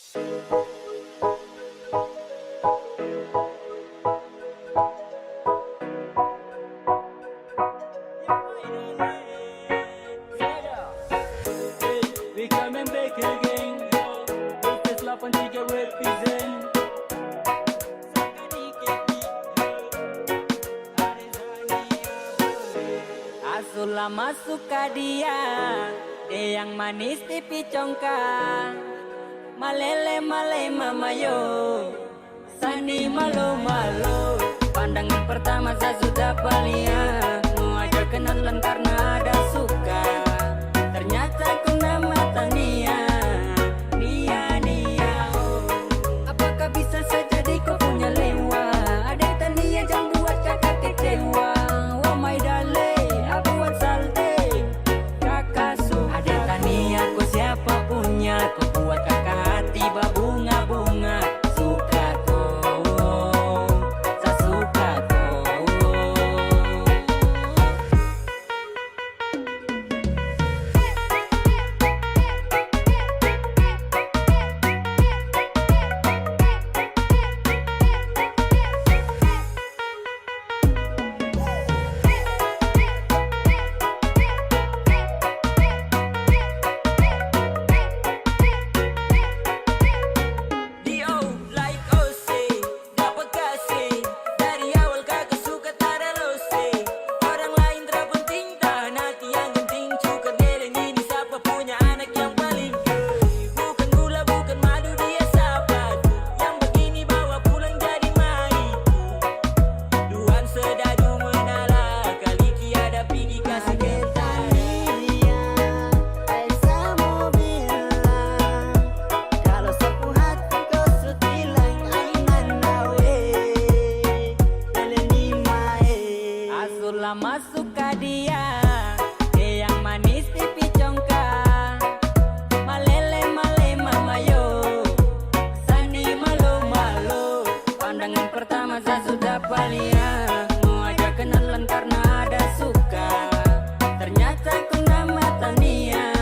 We coming back again. This love and tiga represent. Asulah masuk ke dia, yang manis pipi congkak. Malele male mamayo, sani malu malu. Pandangan pertama saya sudah paling mau aja kenalan karena ada suka. Ternyata ku nama Tania, Nia Nia. Oh. Apakah bisa saja di kau punya lewa? Ada Tania jangan buat kakak kecewa. Oh my darling, aku buat salte. Kakak suka. Ada Tania ku siapa punya? Ku buat kakak hati berbunga-bunga. Suka kau, saya suka kau. Dio like OC, dapat kasih dari awal kakak suka tada lose. Orang lain terpenting dan hati yang genting. Cukup dereng ini siapa punya anak yang paling gede. Bukan gula bukan madu dia sahabat. Yang begini bawa pulang jadi maiku. Duan sedadu menala kali tiada pergi kasih ketan. Kalau sapu hati kau sutilang aingan nawe Eleni mae Asulah masuk ke dia, yang manis pipi congkak. Malele male mamayo, sani malu malu. Pandangan pertama saya sudah paling mau aja kenalan karena ada suka. Ternyata ku nama Tania,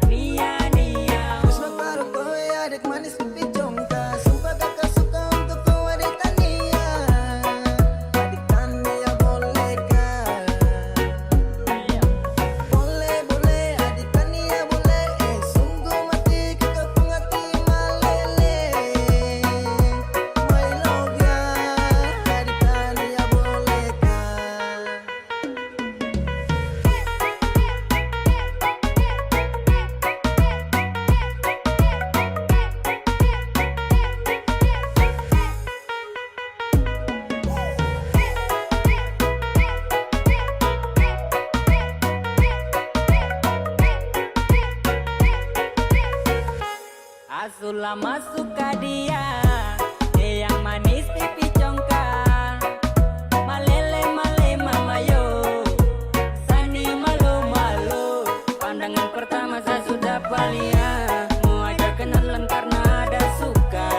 Nia Nia. Usman baru kau adik manis pipi congkak. Sumpah kakak suka untuk kau adik Tania. Adik Tania bolehkah? Boleh boleh adik Tania boleh. Sungguh mati kakak pengerti malele. My love ya adik Tania bolehkah? Asulah masuk ke dia, yang manis pipi congkak. Malele male mamayo, sani malu malu. Pandangan pertama saya sudah paling mau aja kenalan karena ada suka.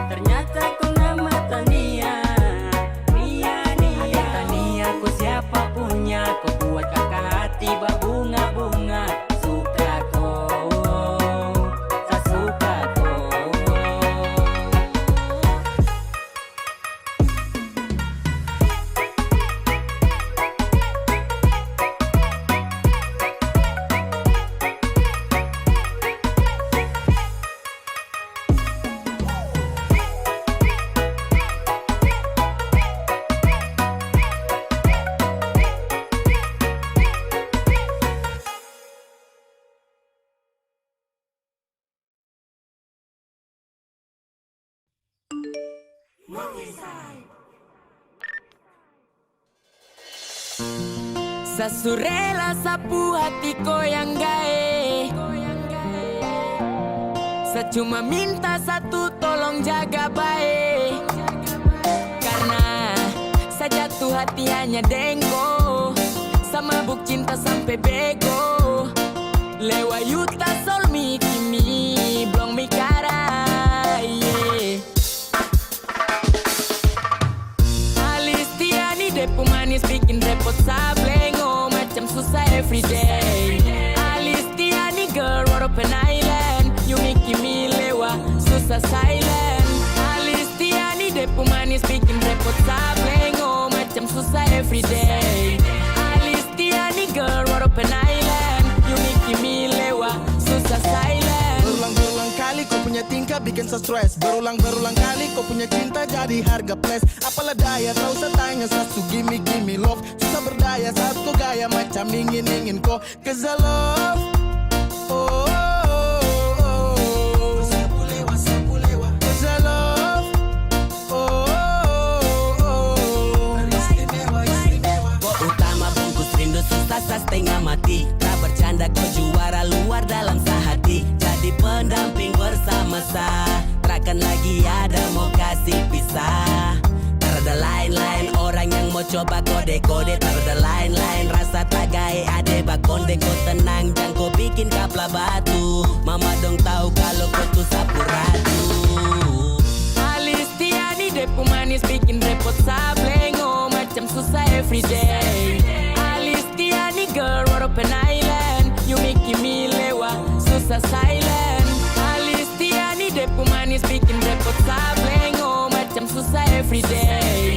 Ternyata ku nama Tania, Nia Nia. Ada Tania ku siapa punya? Ku buat kakak hati berbunga-bunga. Suka kau, saya suka kau. Sasurela sapu hatiku yang gae. Saya cuma minta satu, tolong jaga baik. Karena saya jatuh hati hanya dengko. Sama buk cinta sampai bego. Lewa yuta sol mi kimi blong mi cara. Alistiani depu manis bikin repot sablengo. Macam susah everyday. Alistiani girl, what open island. You making me lewa susah silent. Alistiani depu manis bikin repot sableng. Oh macam susah everyday. Alistiani girl warapan island. You make me lewa susah silent. Berulang-berulang kali kau punya tingkah bikin saya stres. Berulang-berulang kali kau punya cinta jadi harga plus. Apalah daya kau setanya satu gimme love. Susah berdaya saat kau gaya macam ingin kau. Cause I love. Oh, sapu lewa. Cause I love. Istimewa. Kau utama bungkus rindu susah setengah mati. Tak bercanda kau juara luar dalam sehati. Jadi pendamping bersama saya. Takkan lagi ada mau kasih pisah. Tak ada lain-lain orang yang mau coba kode-kode. Tak ada lain-lain rasa tagai ade bakonde. Kau tenang jangan kau bikin kapla batu. Mama dong tahu kalau kau tuh sapu ratu. Alistiani depu manis bikin repot sableng. Oh macam susah everyday. Alistiani girl warapan island. You make me lewa susah silent. Alistiani depu manis bikin repot sableng. Oh macam susah everyday.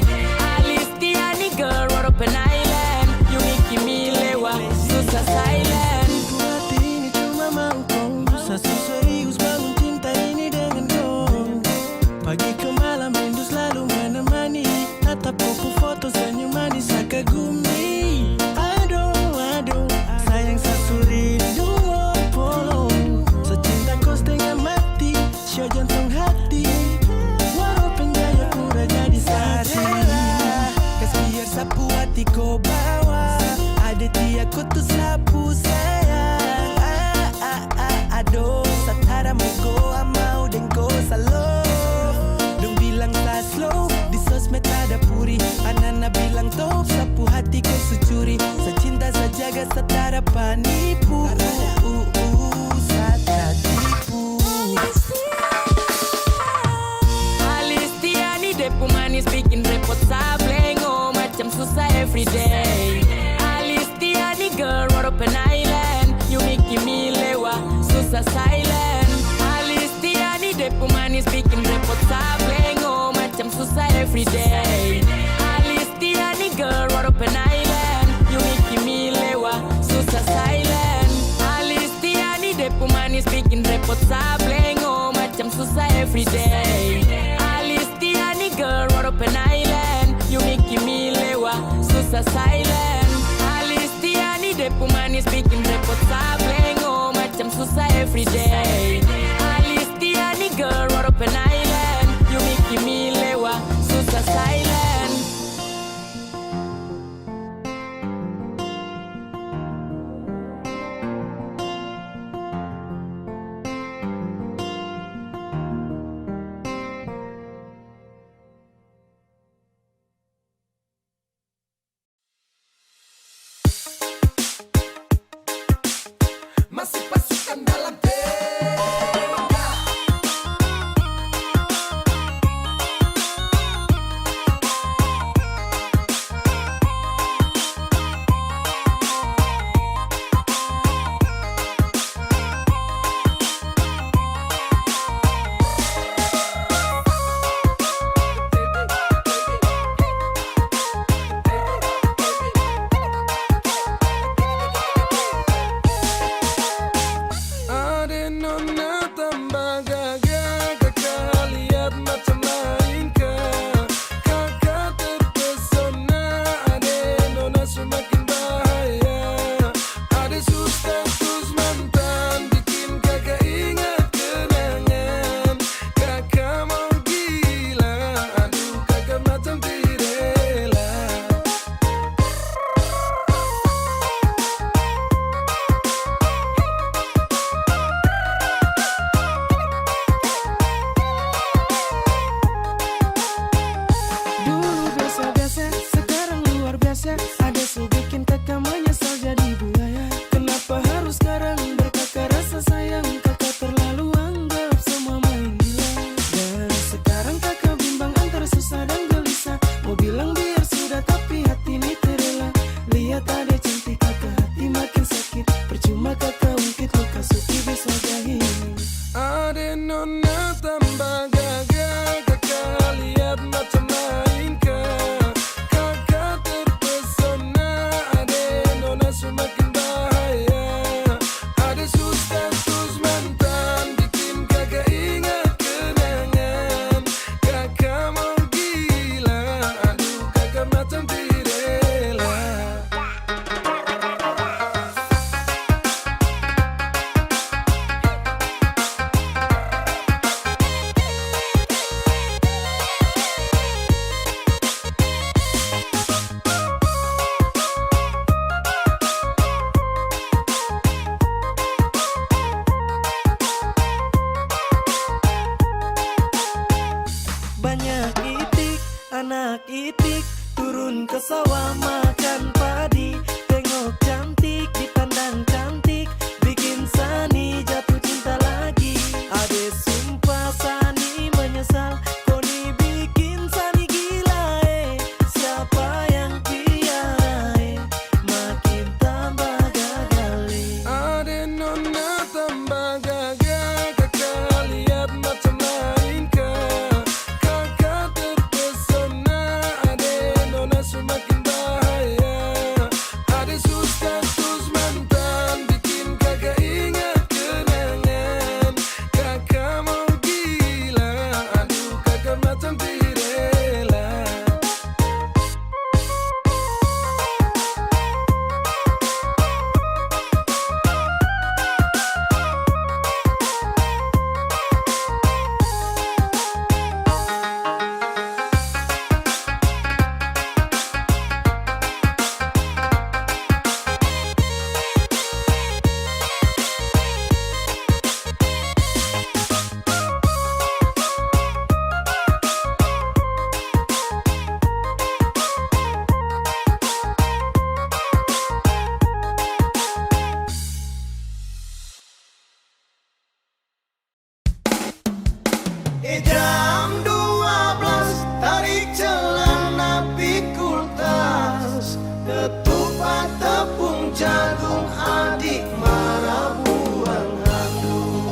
Alistiani girl warapan island. You make me lewa susah silent. Hati ini cuma mau kau. Susah serius bangun cinta ini dengan kau. Pagi ke malam rindu selalu menemani. Tatap foto senyum manis saya kagumi. Aduh, sayang saya rindu polo. Secinta kau setengah mati, show jantung hati. Walaupun gaya pura jadi sarela. Kas biar sapu hati kau bawa. Ada dia kau tuh sapu sayang. Aduh, satara mugo amau dan kau salo. Dong bilang tak slow, di sosmed ada puri. Anana bilang top, sapu hati kau sucuri. Secinta sejaga setara panipu. Satra tipu. Alistiani depu manis bikin repot sableng. Oh macam susah everyday. Alistiani girl warapan island. You make me lewa susah silent. Alistiani depu manis bikin repot sableng. Oh macam susah everyday. Alistiani girl warapan island. You make me lewa susah silent. Alistiani depu manis bikin repot sableng. Oh macam susah everyday. Alistiani girl warapan island. You make me lewa susah silent. Alistiani depu manis bikin repot sableng. Oh macam susah everyday. Alistiani girl warapan island. You make me lewa susah silent. Masih pasukan dalam tembaga kakak lihat macam lain kah? Kakak terpesona, ade nona semakin bahaya. Ade status mantan bikin kakak ingat kenangan. Kakak mau gila, aduh kakak macam tirela. Jam 12 tarik celana pikul tas, ketupat tepung jagung adik marah buang handuk.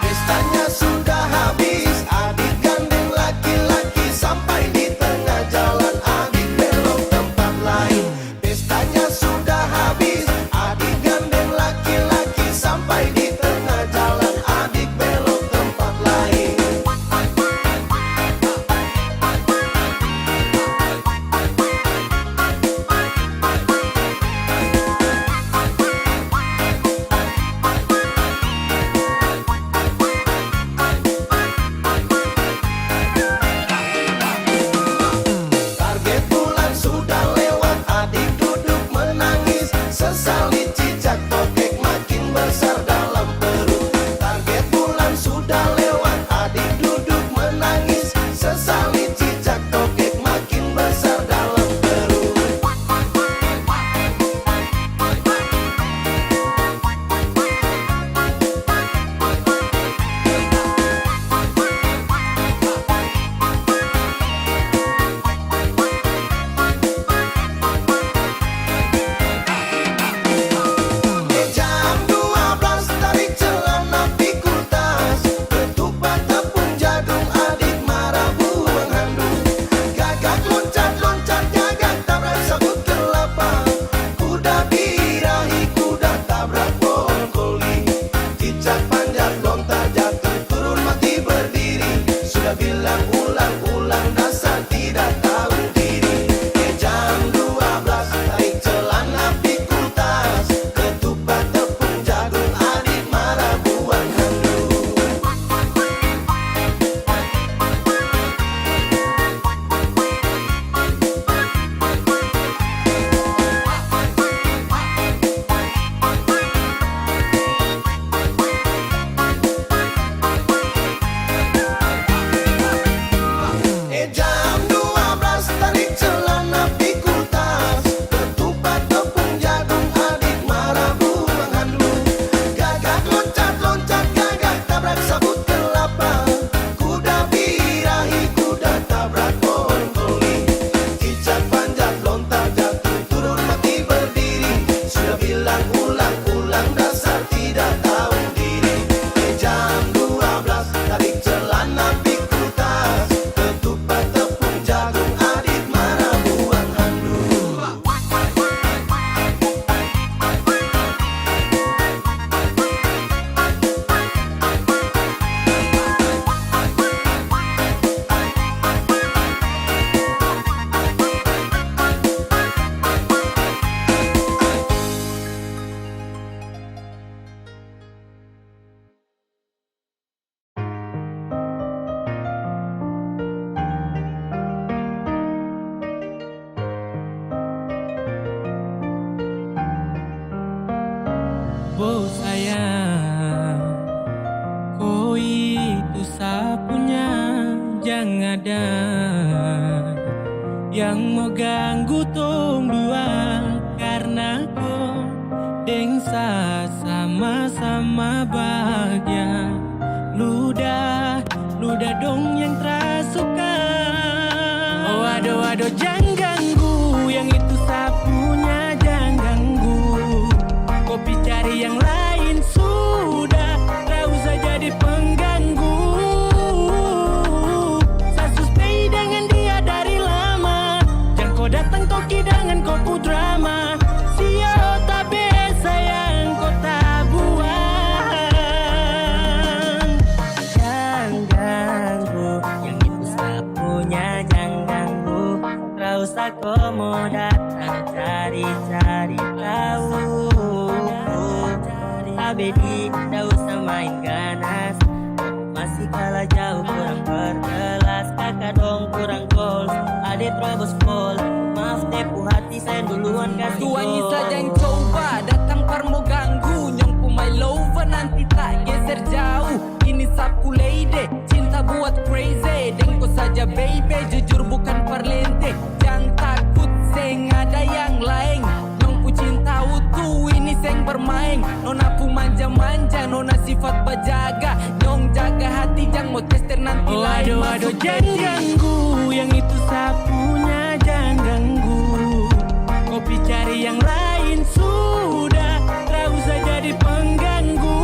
Pestanya sudah habis, adik gandeng laki-laki sampai di tengah jalan, adik belok tempat lain. Pestanya sudah habis, adik gandeng laki-laki sampai di tengah jalan, adik belok tempat lain. Target bulan sudah lewat, adik duduk menangis, sesali cicak tokek makin besar dalam perut. Target bulan sudah lewat, adik duduk menangis, sesali cicak tokek makin besar dalam perut. Jam 12 tarik celana pikul tas, ketupat tepung jagung adik marah buang handuk. Gagak loncat-loncat gagak tabrak sabut kelapa, kuda birahi kuda tabrak pohon koli. Cicak panjat lontar jatuh turun mati berdiri, sudah bilang ulang-ulang dasar tidak tahu diri. Jam 12 tarik celana pikul tas, ketupat tepung jagung adik marah buang handuk. Jam 12 tarik celana pikul tas, ketupat tepung jagung adik marah buang handuk. Gagak loncat-loncat gagak tabrak sabut kelapa, kuda birahi kuda tabrak pohon koli. Cicak panjat lontar jatuh turun mati berdiri, sudah bilang ulang-ulang dasar tidak tahu diri. Jam 12 tarik celana pikul tas, ketupat tepung jagung adik marah buang handuk. Wow sayang, koi sapunya, jangan ada yang mau ganggu tong dua, karena kau dengsa sama-sama bahagia. Ludah dong yang terasuka. Oh aduh jangan ganggu, yang itu sapunya jangan ganggu. Kopi cari yang lain sudah, tak usah jadi pengganggu. Saya stay dengan dia dari lama, jangan kau datang toki dengan kau pu drama. Sio tak biasa yang kau tak buang. Jangan ganggu, yang itu sapunya jangan ganggu. Tak usah kau mau datang cari-cari tahu. Abedi, tak usah main ganas, masih kalah jauh kurang berkelas. Kakak dong kurang goals, adik terobos gol. Maaf tepu hati saya duluan kasih gol. Tuannya saja yang coba datang parmo ganggu. Nyong my lover nanti tak geser jauh. Ini sapu lady, cinta buat crazy. Dengko saja baby, jujur bukan perlente. Jangan takut seng ada yang lain. Nyong pu cinta utuh, ini seng bermain. Nona pu manja-manja, nona sifat bajaga. Nyong jaga hati, jangan mau tester nanti Oh lain. aduh jangan ganggu, yang itu sapunya jangan ganggu. Kopi cari yang lain sudah, tak usah jadi pengganggu.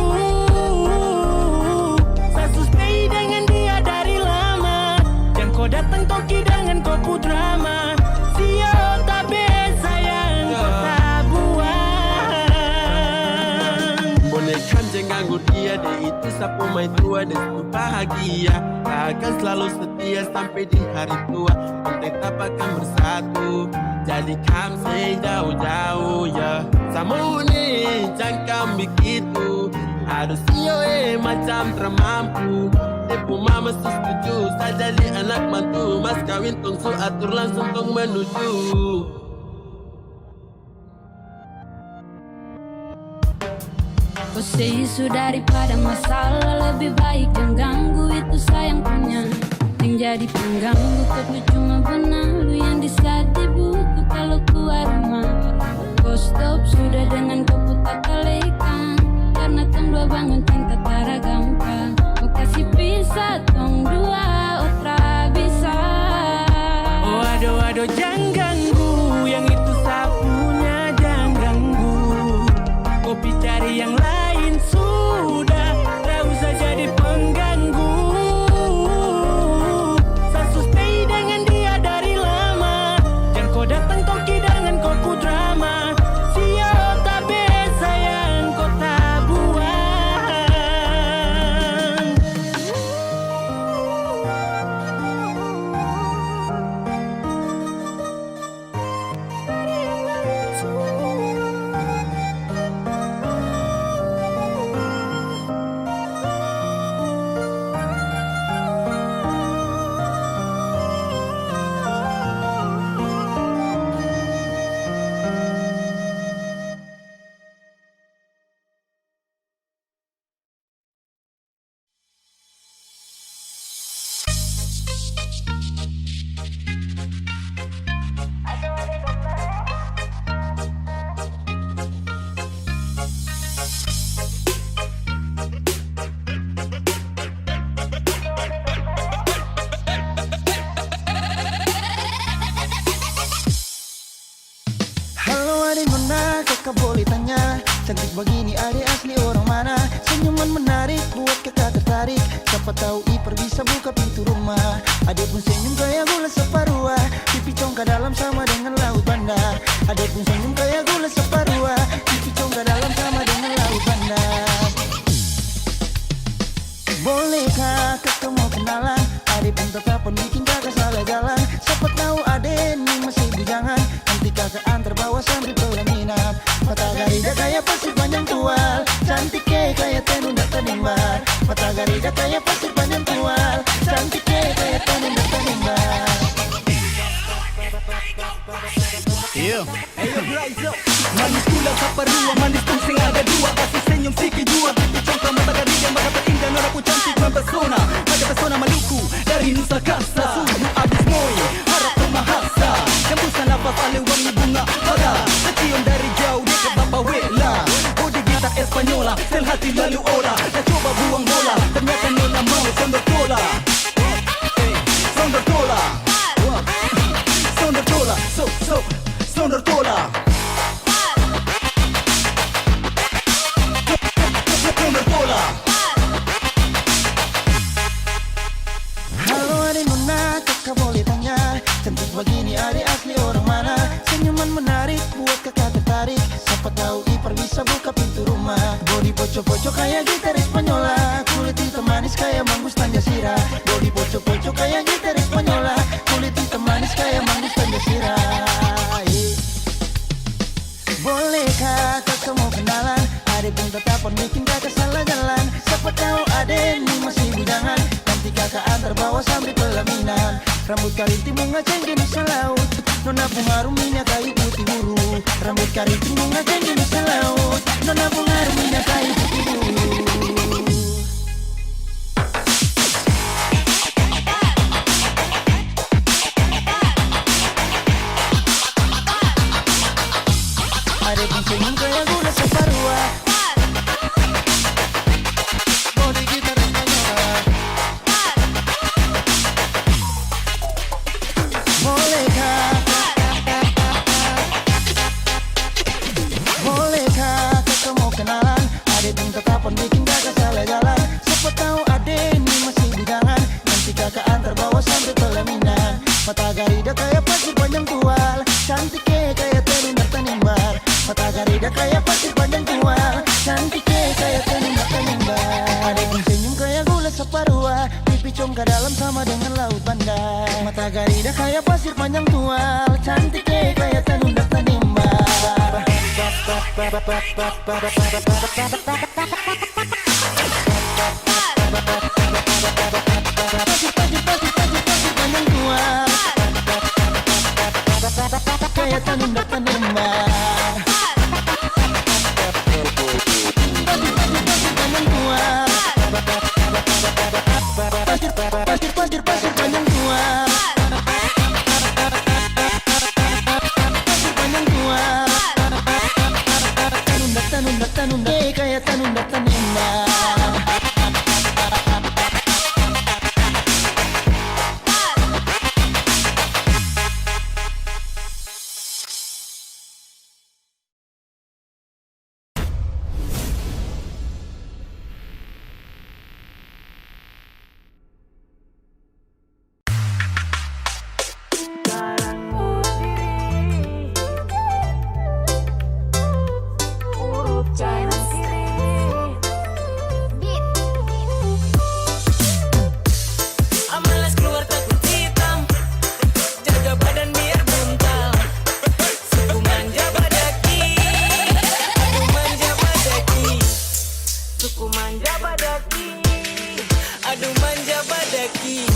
Saya stay dengan dia dari lama, jangan kau datang toki dengan kau pu drama. Sio tak biasa yang kau tak buang. Boleh kan jangan ganggu dia, dia itu sapu mai tua dan itu bahagia. Akan selalu setia sampai di hari tua, kita akan bersatu. Jadi kami jauh-jauh ya. Sama ni jangan begitu, harus macam termampu. Tepu mama setuju, saya jadi anak mantu. Mas kawin tong su atur langsung tong menuju. Kau say isu daripada masalah, lebih baik jangan ganggu, itu sayang punya. Yang jadi pengganggu kau cuma benalu yang di saat di buku kalau keluar rumah. Kau stop sudah dengan kau putar kalekan, karena tong dua bangun cinta tara gampang. Kau kasih pisah tong dua, otra bisa. Oh aduh jangan ganggu, yang itu sapunya jangan ganggu. Kopi cari yang lain sudah, tak usah jadi pengganggu. Saya stay dengan dia dari lama, jangan kau datang toki dengan kau pu drama. Sio tak biasa yang kau tak buang. kakak boleh tanya, cantik begini adik asli orang mana? Senyuman menarik buat kakak tertarik, siapa tahu Iper bisa buka pintu rumah. Adik pun senyum kayak gula separuh, pipi congkak dalam sama dengan laut bandar. Adik pun senyum kayak gula separuh, pipi congkak dalam sama dengan laut bandar. Bolehkah kakak mau kenalan? Adik pun tetapan bikin kakak salah jalan. Siapa tahu adik ini masih bujangan, nanti kakak antar bawa sambil pelaminan. Mata garida kayak pasir panjang tual, cantik kayak tenun data nimbar. Mata garida kayak pasir panjang tual, cantik kayak tenun data nimbar. Yeah. Manis kulang sa parua, manis kung sing ada dua. Kasi senyum sikit jua, pipi congkak mata garida, maka perindah, nora po cantik ng persona. Mada kakak boleh tanya, cantik begini adik asli orang mana? Senyuman menarik buat kakak tertarik, siapa tahu ipar bisa buka pintu rumah. Body poco-poco kayak gitar Espanyola, kulit hitam manis kayak manggus Tanjasira. Body poco-poco kayak gitar Espanyola, kulit hitam manis kayak manggus Tanjasira. Bolehkah kakak mau kenalan? Adek pun tetapan bikin kakak salah jalan. Siapa tahu adek ini masih bujangan, nanti kakak antar bawa sampai pelaminan. Rambut keriting bunga jenis laut, nona pengaruh minyak kayu putih buru. Rambut keriting bunga jenis laut, nona pengaruh minyak kayu putih buru. Adek pun senyum kayak gula separuh. Body gitar Espanyola. Bolehkah kakak mau kenalan? Adek pun tetapan bikin kakak salah jalan. Siapa tahu adek ini masih bujangan, nanti kakak antar bawa sampai pelaminan. Mata garida kayak pasir panjang tual, cantik kayak tenun tanimbar. Mata garida kayak pasir panjang tual, cantik kayak tenun tanimbar. Adek pun senyum kayak gula separuh, pipi congkak dalam sama dengan laut Banda. Mata garida kayak pasir panjang tual, cantik kayak tenun tanimbar. Pasir panjang tual, kayak tenun tanimbar. Pasir panjang tual, pasir panjang tual, pasir panjang tual, tanun kayak tanun tanimbar. Amalas keluar takut hitam, jaga badan biar buntal. Suku manja badaki, aduh manja badaki. Suku manja badaki, aduh manja badaki.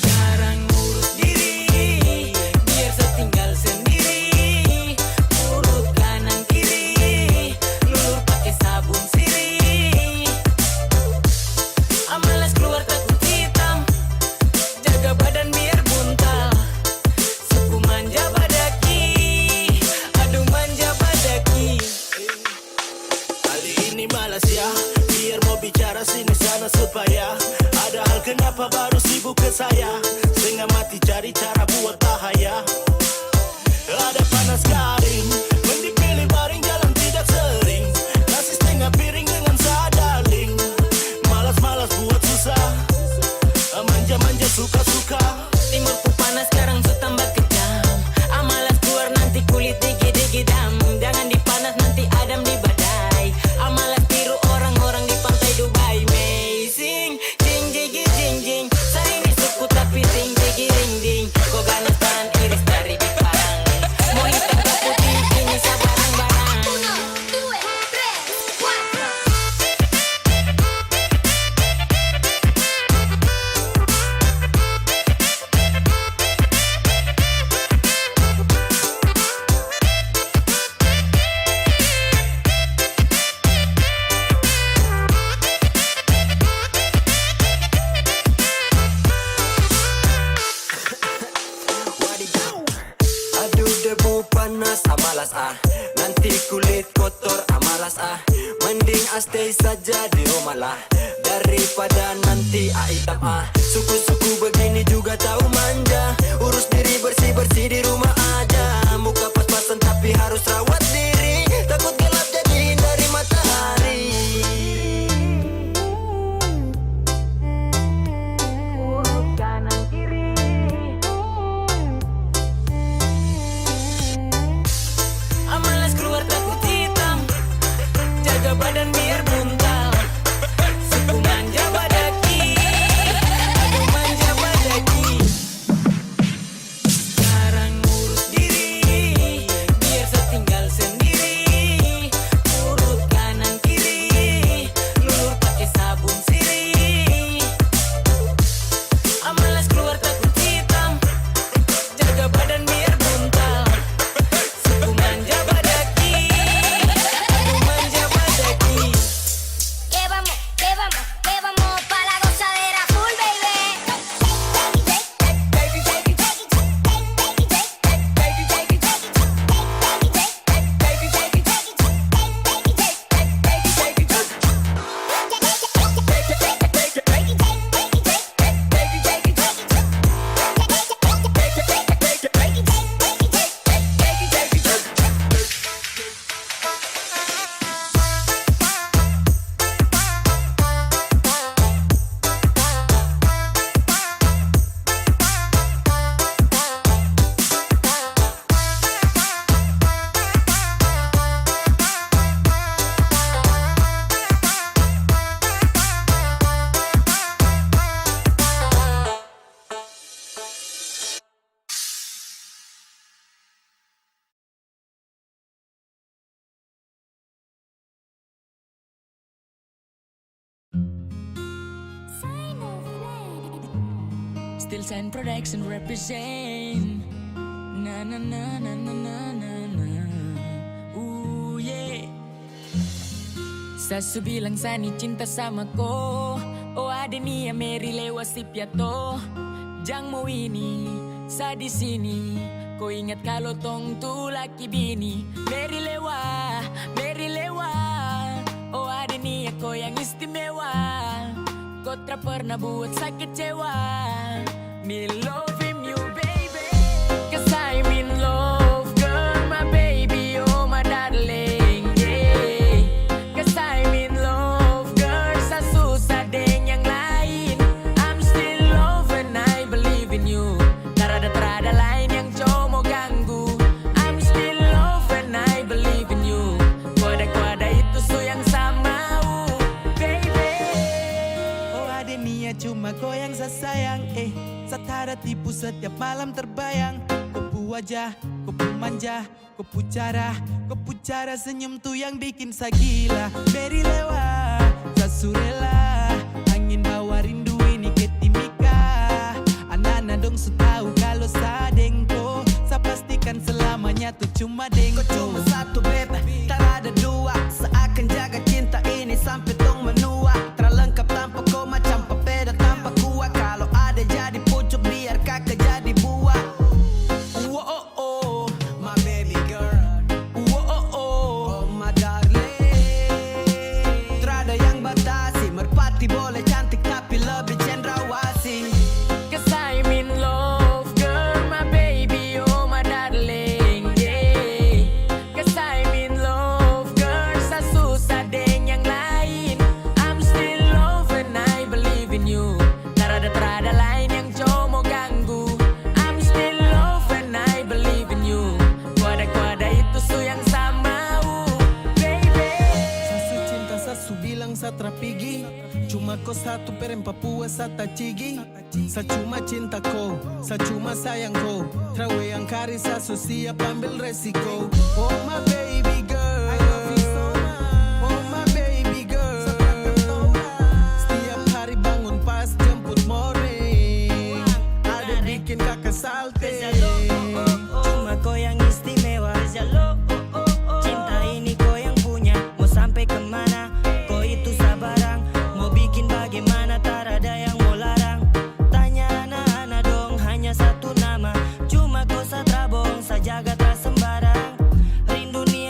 Jarang ngurus diri, biar setinggal sendiri. Urut kanan kiri, lulur pakai sabun sirih. Amalas keluar takut hitam, jaga badan biar buntal. Suku manja badaki, aduh manja badaki. Kali ini malas ya, biar mau bicara sini sana supaya ada hal kenapa baru sibuk ke saya. Setengah mati cari cara buat bahaya. Ada panas garing, mending pilih baring jalan tidak sering. Nasi setengah piring dengan sadaling. Malas-malas buat susah, manja-manja suka-suka. Timurku panas sekarang su tambah kejam. Amalas keluar nanti kulit digi-digi-dam. Jangan dipanas nanti adam di badai. Amalas tiru orang-orang di pantai Dubai. Amazing, jing jing jing jing. Saya ini suku tapi ting jing jing ding. Kau ganas tahan iris dari stay saja di rumah lah, daripada nanti hitam Suku-suku begini juga tahu manja. Urus diri bersih-bersih di rumah aja. Muka pas-pasan tapi harus rawat diri. Takut gelap jadi hindari matahari. Urut kanan kiri, Malas keluar takut hitam. Jaga badan biar buntal. Suku manja badaki. Aduh manja badaki. Sekarang urus diri, biar setinggal sendiri. Urut kanan kiri, lulur pakai sabun sirih. Malas keluar takut hitam. Jaga badan biar buntal. Suku manja badaki. Aduh manja badaki. Que vamos pa' la gozadera full, baby. Still Sign Production represent. Na na na na na na na na. Ooh yeah. Sasu bilang Sani cinta sama ko. Oh ada nia Mary lewat si piato. Jang mau ini, sa di sini. Kau ingat kalau tong tu laki bini. Mary lewa. Oh ada nia kau yang istimewa. Kau tak pernah buat sakit cewa. Me love him you baby, 'cause I'm in love girl, my baby, oh my darling, yeah. 'Cause I'm in love girl, sa susah deng yang lain. I'm still love and I believe in you. Tarada lain yang cowok mau ganggu. I'm still love and I believe in you. Kuada itu su yang sama, baby. Oh ada niat cuma kau yang saya sayang, Satara tipu setiap malam terbayang. Kau pu wajah, kau pu manja, kau pu cara senyum tuh yang bikin saya gila. Beri lewa, sasurela, angin bawa rindu ini ke timika. Anak-anak dong su tahu kalau sadengko, saya pastikan selamanya tuh cuma dengko. Kau cuma satu beb, tak ada dua. Seakan jaga cinta ini sampai tong menua. Terlengkap tanpa kau macam papeda tanpa kuah. Kalau ada jadi pucuk biar kakak jadi buah. Oh, My baby girl, oh my darling. Terada yang batasi, merpati boleh cantik tapi lebih cendrawasih. 'Cause I'm in love girl, my baby, oh my darling, yeah. 'Cause I'm in love girl, sa susah deng yang lain. I'm still love and I believe in you. Tarada lain yang cowok mau ganggu. I'm still love and I believe in you. Kuada itu su yang sama, baby. Sasu cinta sasu bilang sa trapigi. Cuma kau satu perem Papua sa tacigi. Sa cuma cinta kau, sa cuma sayang kau. Trawe yang kari sasu siap ambil resiko. Oh my baby girl, oh my baby girl. Setiap hari bangun pas jemput morning, ada bikin kakak salte. Cuma kau yang istimewa. Cinta ini kau yang punya. Mau sampai kemana? Kau itu sabarang. Mau bikin bagaimana? Tak ada yang mau larang. Tanya anak-anak dong, hanya satu nama. Cuma kau satrabong, sajaga tak sembarang. Rindu nih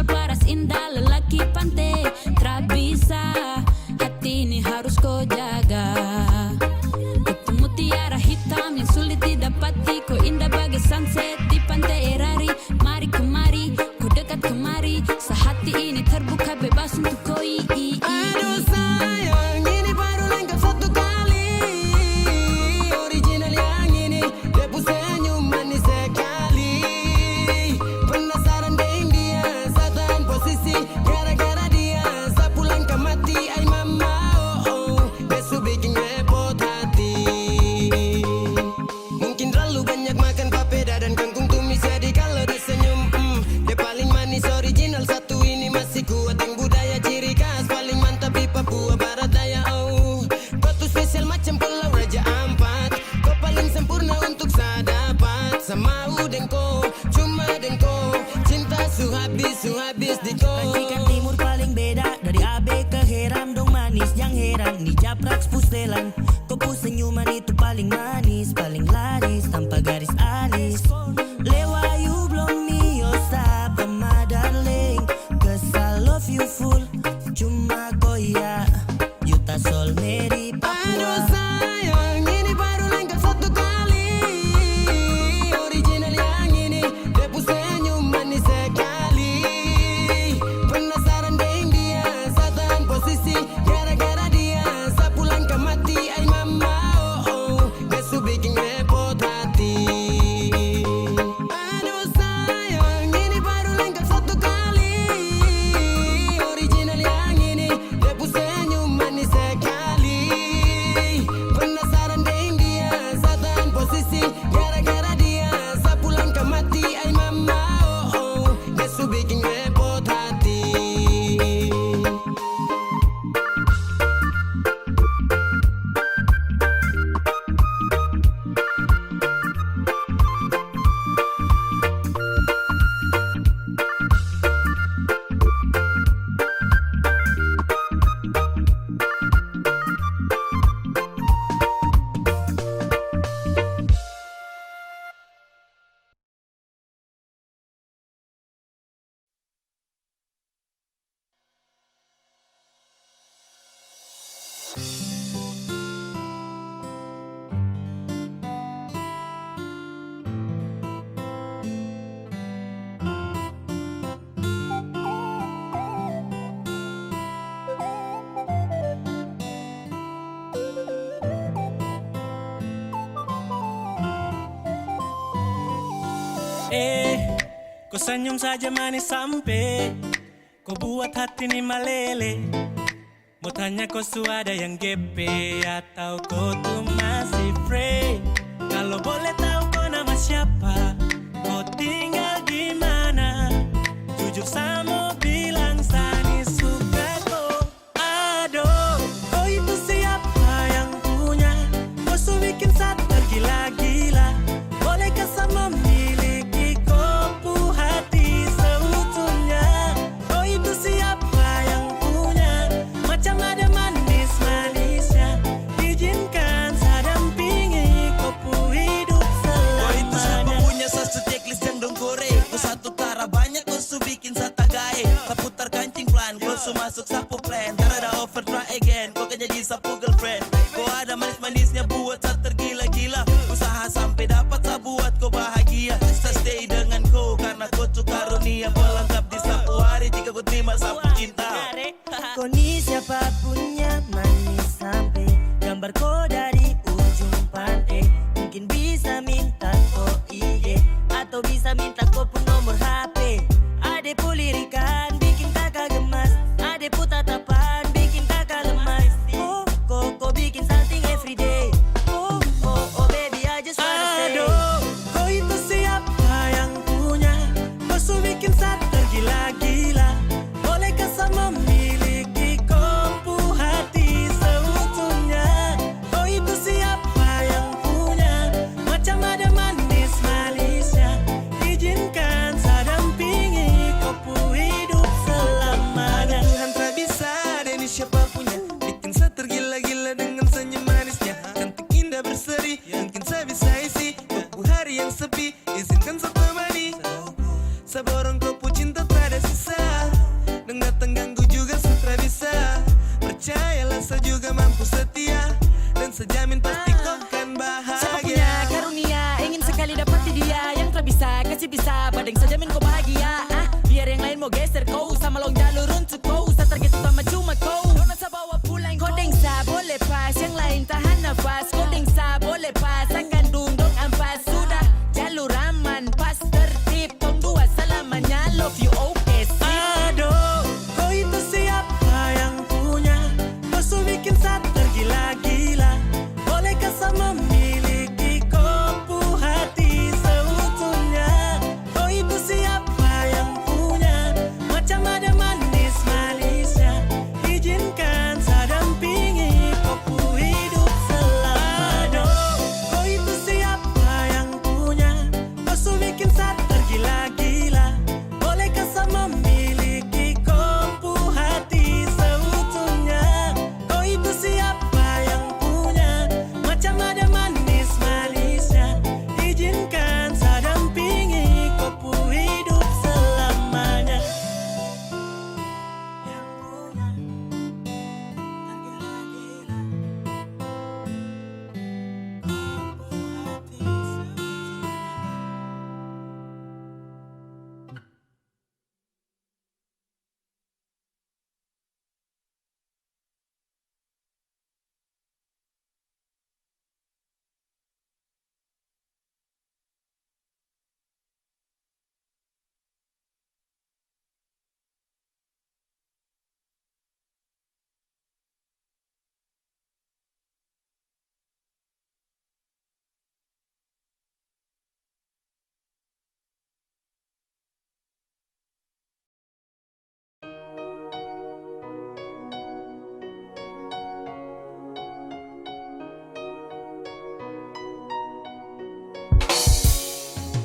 Jiwa paras indah lelaki pantai, tak bisa, hati ini harus kau jaga. Itu mutiara hitam yang sulit didapati, kau indah bagai sunset di pantai Erari. Mari kemari, kau dekat kemari, sehati ini terbuka bebas untuk kau. Aduh sayang, ini baru lengkap satu kali. Original yang ini, debu senyum manis sekali. Penasaran dengan dia, satan posisi gara-gara dia. Sapulang ke mati, ay mama, oh, oh. Besok bikin repot hati. Mungkin terlalu banyak makan papeda dan kangkung tumis, jadi kalau dia senyum, dia paling manis. Original satu ini masih kuat, yang budaya ciri khas paling mantap di Papua Barat Daya. Oh, kau tuh spesial macam Pulau Raja Ampat, kau paling sempurna untuk saya dapat. Sama udengko, cuma dengko, cinta su habis di kau. Racikan timur paling beda, dari AB ke Heram dong manis yang heran. Di Japraks Pustelan, kau senyuman itu paling manis, paling laris tanpa garis alis. Lewayu belum miosa my darling, cause I love you full. Cuma kau ya, Yuta Sol Meri Aduh Papua. sayang, ini baru lengkap satu kali. Original yang ini, debu senyum manis sekali. Penasaran dengan dia, satan posisi gara-gara dia. Sapulang ke mati, ay mama, oh, oh. Besok bikin repot hati. Aduh sayang, ini baru lengkap satu kali. Original yang ini, debu senyum manis sekali. Penasaran dengan dia, satan posisi gara-gara dia. Sapulang ke mati, ay mama, oh, oh. Besok bikin repot hati. Kau senyum saja manis sampai kau buat hati ini meleleh. Mau tanya kau sudah yang GP atau kau tuh masih free? Kalau boleh tahu kau nama siapa, kau tinggal di mana? Jujur sama bilang Sani suka kau. Aduh, kau itu siapa yang punya? Kau su bikin saya tergila-gila. Bolehkah sama memiliki kopu hati seutuhnya? Kau itu siapa yang punya? Macam ada manis-manisnya. Izinkan saya dampingi kopu hidup selamanya. Kau itu siapa punya satu checklist yang dong kore. Kau satu tara banyak kau su bikin saya tagae. Kau putar kancing plan, kau su masuk sapu plan. Tara ada offer try again, kau kan jadi sapu girlfriend. Kau ada manis-manisnya buat saya tergila-gila. Usaha sampai dapat saya buat kau bahagia. Saya stay dengan kau karena kau tuh karunia pelengkap di sapu hari jika kau terima sapu cinta. Kau ni siapa punya manis sampai gambar kau dari ujung pantai. Mungkin bisa minta kau IG atau bisa minta kau pun nomor HP. Ade pulirikan bikin kakak gemas, ade pu tatapan bikin kakak lemas. Oh, kau bikin something everyday. Oh, oh, oh baby I just wanna say. Aduh, kau itu siapa yang punya? Kau su bikin saya tergila-gila. Bolehkah sama memiliki kopu hati seutuhnya? Kau itu siapa yang punya? Macam ada manis-manisnya. Izinkan saya dampingi kopu hidup selamanya. Tuhan tak bisa ada ini siapa punya. Bikin saya tergila-gila dengan senyum manisnya. Cantik indah berseri, mungkin saya bisa isi kopu hari yang sepi. Izinkan saya temani, saya borong kopu cinta tak ada sisa. kasih bisa badeng saja min kau bahagia biar yang lain mau geser kau sama long jalur untuk kau usah target utama cuma kau nasa bawa pulang kau dengsa boleh pas yang lain tahan nafas kau dengsa boleh pas akan dundung ampas sudah jalur aman pas tertib tong dua selamanya love you okay sip. Aduh, kau itu siapa yang punya? Kau su bikin saat tergila-gila. Bolehkah sama memiliki kopu hati seutuhnya? Kau itu siapa yang punya? Macam ada manis-manisnya. Izinkan saya dampingi kopu hidup selama. Aduh, kau itu siapa yang punya? Kau su bikin saat tergila-gila. Bolehkah sama memiliki kopu hati seutuhnya? Kau itu siapa yang punya? Macam ada manis-manisnya. Izinkan saya dampingi kopu hidup selamanya. Yang punya tergila-gila. Kopu hati seutuhnya.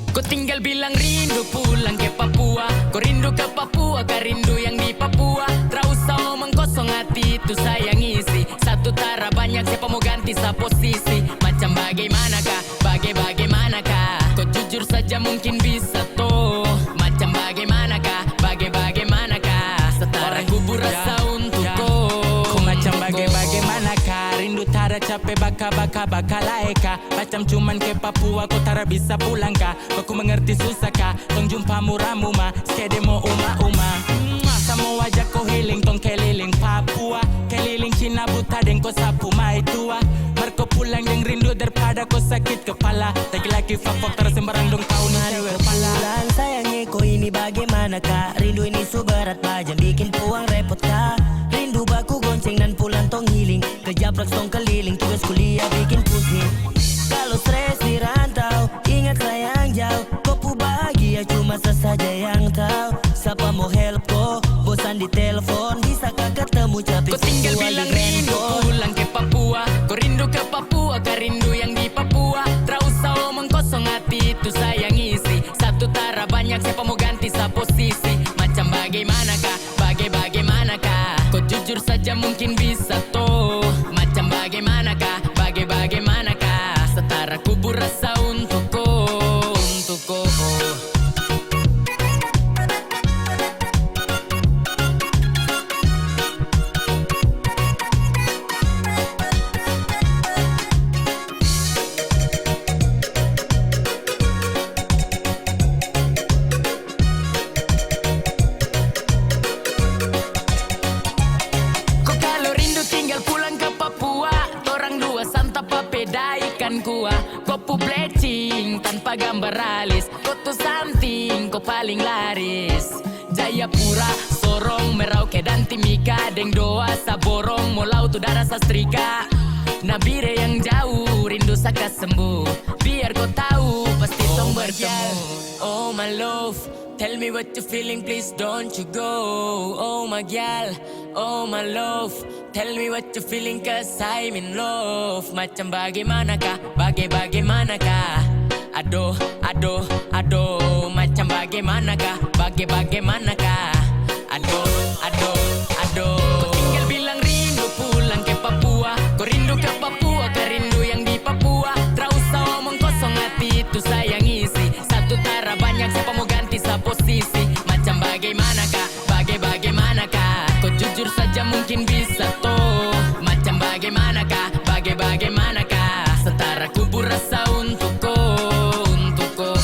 Kau tinggal bilang rindu pulang ke Papua. Kau rindu ke Papua, kau rindu yang di Papua. Tak usah omong kosong hati itu saya ngisi. Satu tara banyak siapa mau ganti sa posisi. Macam bagaimanakah, bagaimanakah. Kau jujur saja mungkin bisa toh. Macam bagaimanakah, bagaimanakah. Setara kubur rasa untuk kau. Kau macam bagaimanakah. Rindu tara capek baka laeka. Macam cuman ke Papua kau tara bisa pulang kah. Kau mengerti susah kah. Tong jumpa murah-muma skede mo uma-uma. Sama wajah kau healing tong keliling Papua. Keliling Cina buta dan kau sapu mai tua. Merko pulang yang rindu daripada kau sakit kepala. Laki-laki fapok tersembarang dong tahun hari kepala. Pulang sayangnya kau ini bagaimana kak. Rindu ini suberat pajang bikin puang repot kak. Rindu baku gonceng dan pulang tong healing. Kejaprak tong keliling tugas kuliah bikin pusing. Kalau stres di rantau ingat sayang jauh. Kopu bahagia cuma sesaja yang tahu. Siapa mau help kau bosan di telepon. Bisakah ketemu capek Kau tinggal bilang rindu pulang ke Papua. Kau rindu ke Papua, kau rindu yang di Papua. Tak usah omong kosong hati itu saya ngisi. Satu tara banyak siapa mau ganti sa posisi. Macam bagaimanakah, bagaimanakah. Kau jujur saja mungkin bisa toh. Macam bagaimanakah, bagaimanakah. Setara kubur rasa untuk kau, untuk kau. Kau kalau rindu tinggal pulang ke Papua. Orang dua santap papeda ikan kuah. Kopu blecing tanpa gambar alis. Kau tuh something, kau paling laris. Jayapura, Sorong, Merauke dan Timika. Deng doa saborong, Molau tuh darah sastrika. Nabire yang jauh, rindu saka sembuh. Biar kau tahu, pasti tong bertemu. Oh my love, tell me what you feeling, please don't you go. Oh my gal, oh my love, tell me what you feeling, cause I'm in love. Macam bagaimanakah, bagaimanakah. Aduh, aduh, aduh. Macam bagaimanakah, bagaimanakah. Aduh, aduh, aduh. Kau tinggal bilang rindu pulang ke Papua. Kau rindu ke Papua, kau rindu yang di Papua. Tak usah omong kosong hati itu saya ngisi. Satu tara banyak siapa mau ganti sa posisi. Macam bagaimanakah, bagaimanakah. Kau jujur saja mungkin bisa toh. Macam bagaimanakah, bagaimanakah. Setara kubur rasa untuk kau, untuk kau.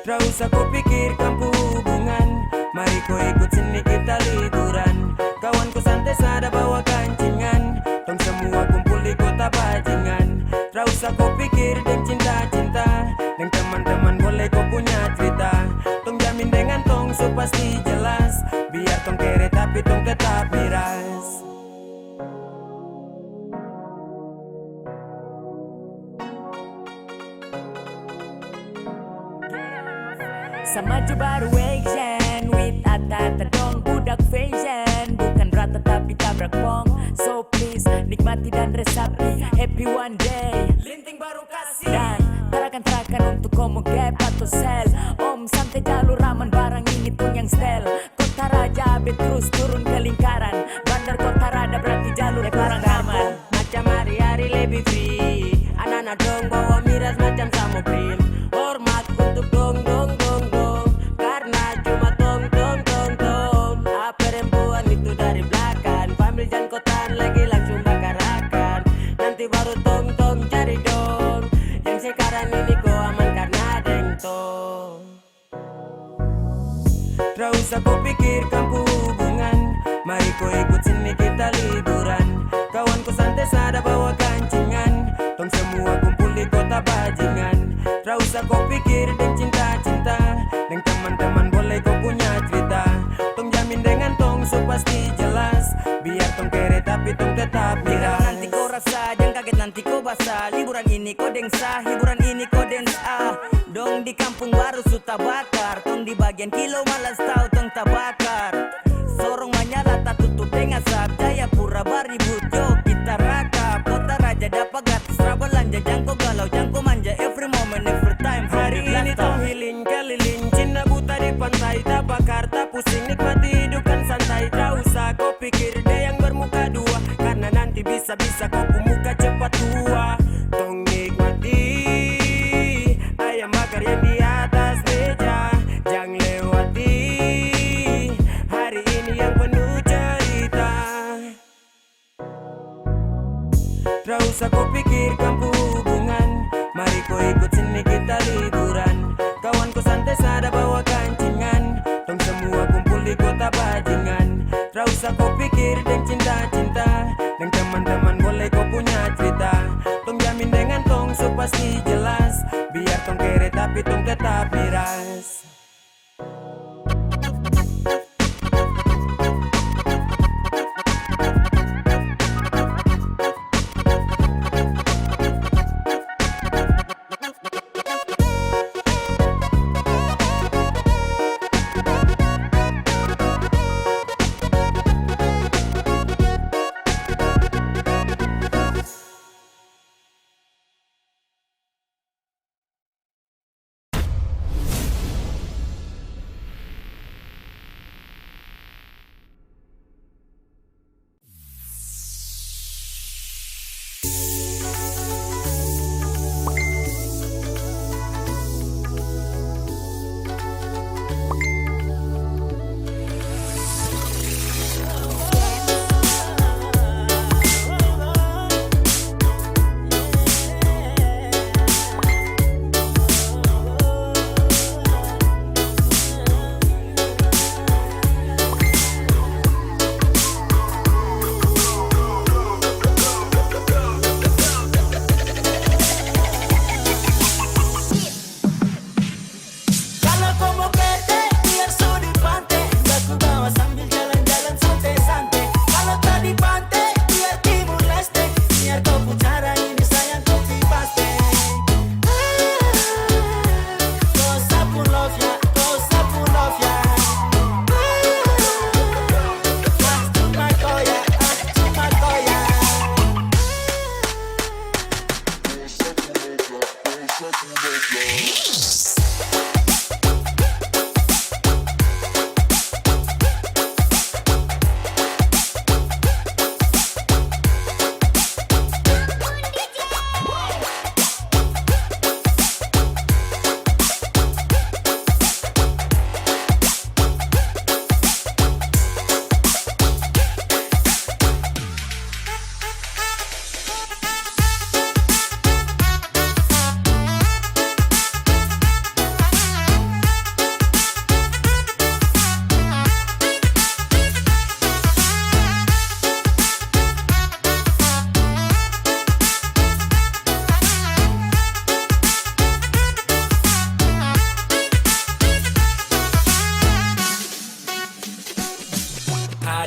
Gak usah kau pikirkan hubungan, mari kau ikut sini kita liburan. Kawanku santai sada bawa kancingan, tong semua kumpul di kota bajingan. Gak usah kau pikir dan cinta-cinta, dan teman-teman boleh kau punya cerita. Tong jamin dengan tong so pasti jelas, biar tong kere tapi tong tetap miras. Sama aja baru action with ata-ata dong budak fashion. Bukan rata tapi tabrak pong. So please nikmati dan resapi. Happy one day linting baru kasih. Dan tarakan untuk komo gap atau sel. Om santai jalur raman barang ini tuh yang stel. Kota Raja abe terus turun ke lingkaran. Bandar Kota Rada berarti jalur barang aman. Macam hari-hari lebih free, anak-anak dong bawa miras macam samobil. Hormat untuk dong dong dong dong, karena cuma tong tong tong tong. Perempuan itu dari belakang, pambil jan kotan lagi langsung bakar-bakar. Nanti baru tong tong cari dong, yang sekarang ini kau aman karena deng tong. Gak usah kau pikirkan hubungan, mari kau ikut sini kita liburan. Kawanku santai sada bawa kancingan, tong semua kumpul di kota bajingan. Gak usah kau pikir dan cinta-cinta, dan teman-teman boleh kau punya cerita. Tong jamin dengan tong so pasti jelas, biar tong kere tapi tong tetap miras. Nanti kau rasa, jangan kaget nanti kau basah. Liburan ini kau dengsa, hiburan ini kau densa. Dong di kampung baru suta bakar, tong di bagian kilo malas tahu tong tabakar. Sorong menyala tak tutup dengan asap, Jayapura baribut yo kita rakap. Kota Raja dapat gratis belanja, jangko galau jangko manja every moment every time. Hari ini tong healing keliling, Cina buta di pantai, tak bakar tak pusing, nikmati hidup kan santai. Tak usah kau pikir deh yang bermuka dua, karena nanti bisa-bisa kau pemuka cepat tua. Tong nikmati ayam bakar yang di atas meja, jangan lewati hari ini yang penuh cerita. Gak usah kau pikirkan hubungan, mari kau ikut sini kita liburan. Kawanku santai sada bawa kancingan, tong semua kumpul di kota bajingan. Gak usah kau pikir dan cinta-cinta, dan teman-teman boleh kau punya cerita. Tong jamin dengan tong so pasti jelas, biar tong kere tapi tong tetap miras.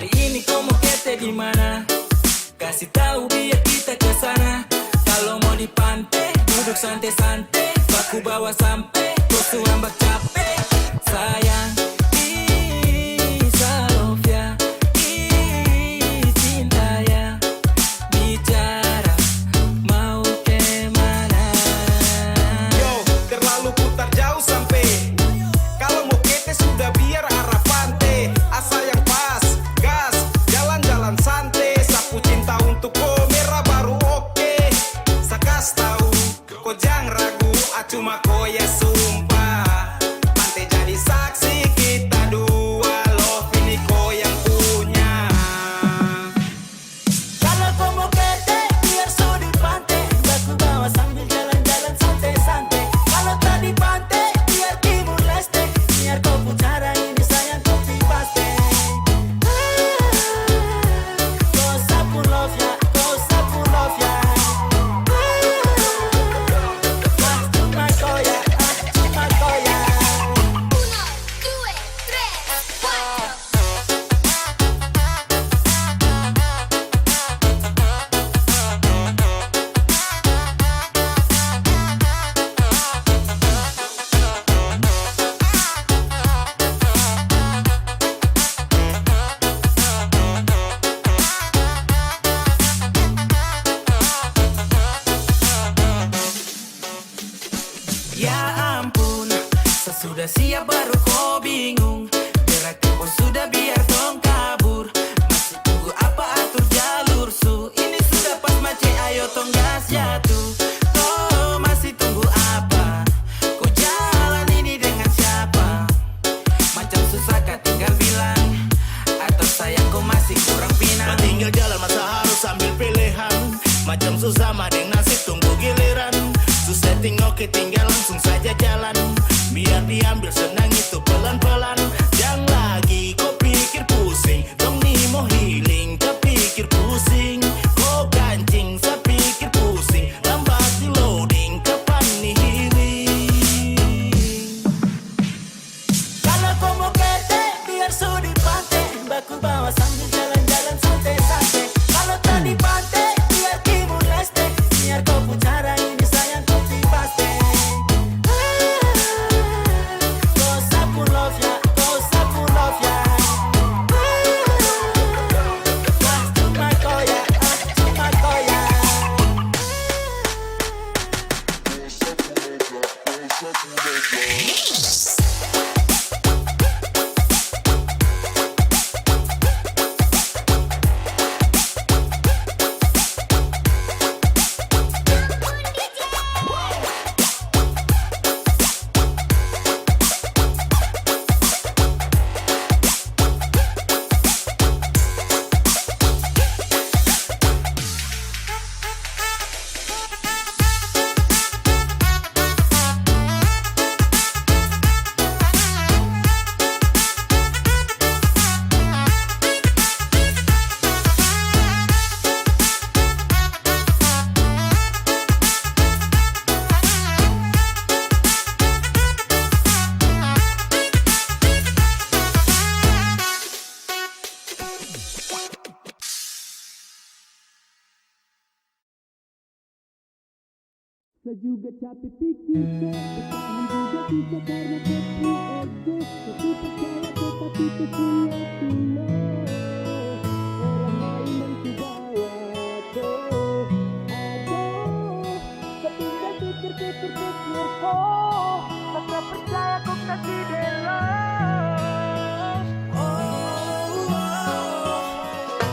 Hari ini kau mau kete di mana? Kasih tahu biar kita ke sana. Kalau mau di pantai, duduk santai-santai, baku bawa sampai kau suambak capek. Sayang, Salofia, cinta ya, bicara mau kemana? Yo, terlalu putar jauh sampai. Kalau mau kete sudah biar arah pantai. Asal yang pas, gas, jalan-jalan santai. Sapu cinta untuk kau merah baru oke. Sakas tahu, kau jangan ragu, cuma kau ya sumpah. Pantai jadi saksi kita dua, love ini kau yang punya. Kalau kau mau kete, biar su di pantai. Baku bawa sambil jalan-jalan santai-santai. Kalau tak di pantai, biar Timur Leste. Biar kau bicara ini sayang kopi paste. Kau sapu love ya, kau sapu love ya. Cuma kau ya, cuma kau ya. 1, 2, 3, 4. Ya ampun, sesudah siap baru kau bingung. Berarti kau sudah biar dong kabur. Masih tunggu apa atur jalur su. Ini sudah pas mace ayo tong gas jatuh. Oh masih tunggu apa? Kau jalan ini dengan siapa? Macam susah kah tinggal bilang? Atau sayang kau masih kurang pinang? Tinggal jalan masa harus sambil pilihan. Macam susah mah deng nasib tunggu giliran. Susah oke tinggal langsung saja jalan. Biar diambil senang itu pelan-pelan. Jangan lagi kau pikir pusing. Dong nih mau healing, kau pikir pusing. Kau kancing, saya pikir pusing. Lambat di loading, kapan nih healing? Kalau kau mau kete, biar su di pantai. Baku bawa sambil jalan-jalan santai-santai. Kalau tak di pantai, biar Timur Leste. Biar kau bicara ini sayang kopi paste. Kau sapu love ya, kau sapu love ya. Cuma kau ya, cuma kau ya. Saya juga capek pikir bertahan juga bisa karena kopi ego. Tapi percaya tetapi terpulang orang lain yang kubawa tuh. Aduh, setinggal pikir kok. Tak percaya kok kasih delo.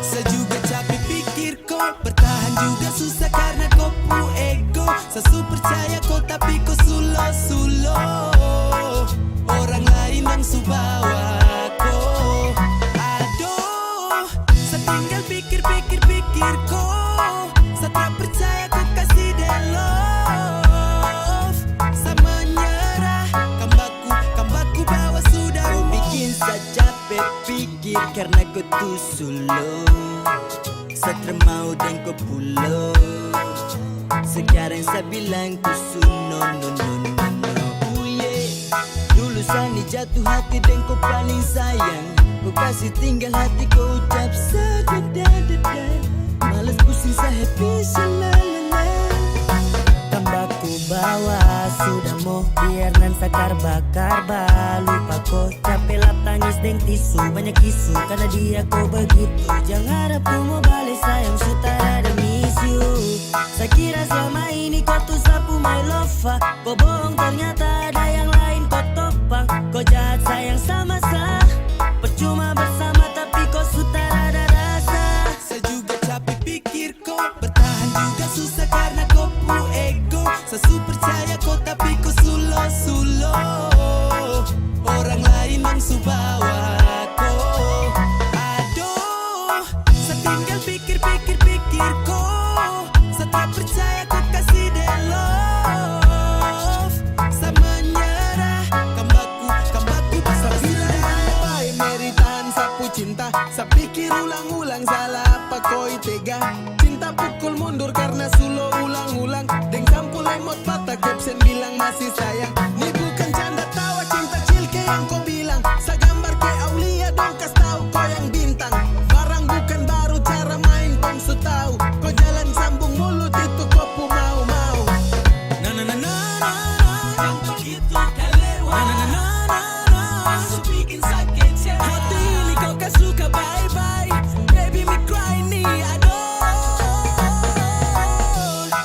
Saya juga capek pikir kok bertahan juga susah karena kopu ego. Saya percaya kok tapi kok sulo. Orang lain yang subawa kok. Aduh, saya tinggal pikir kok. Saya tak percaya kok kasih the love. Saya menyerah, kambaku bawa sudah. Kau bikin saya capek pikir karena kau tuh sulo. Saya termau dan kau pulau. Sekarang saya bilang ku no. Oh yeah. Dulu Sani jatuh hati dan kau paling sayang. Kau kasih tinggal hati kau ucap sadadadada. Males pusing saya happy selalala. Tambah ku bawa sudah mau biar nan sakar bakar ba. Lupa kau capek lap tangis deng tisu. Banyak isu karena dia kau begitu. Jangan harap ku mau balik sayang sutara ada miss you. Saya kira selama ini kau tuh sapu my lover. Kau bohong ternyata ada yang lain kau topang. Kau jahat sayang sama sah. Percuma bersama tapi kau sutara ada rasa. Saya juga capek pikir kau bertahan juga susah karena kau pu ego. Saya percaya kau tapi kau sulo. Orang lain yang subawa kau. Aduh, saya tinggal pikir kau. Saya tak percaya kau kasih the love. Saya menyerah, kambaku Saya bilang bye Mary tahan sapu cinta. Saya pikir ulang-ulang salah apa kau tega. Cinta pukul mundur karena sulo ulang-ulang. Deng sampul emot patah caption bilang masih sayang. Ini bukan canda tawa cinta cilke yang kau bilang. Saya gambar ke Aulia dong kas tahu kau yang bintang. Barang bukan baru cara main kong su tahu. Kau jalan sambung mulut itu kau pu mau. Na na na na na yang begitu kelewat. Na na na na na masuk bikin sakit cewek. Hati ini kau kan suka bye-bye. Baby me cry nih aduh.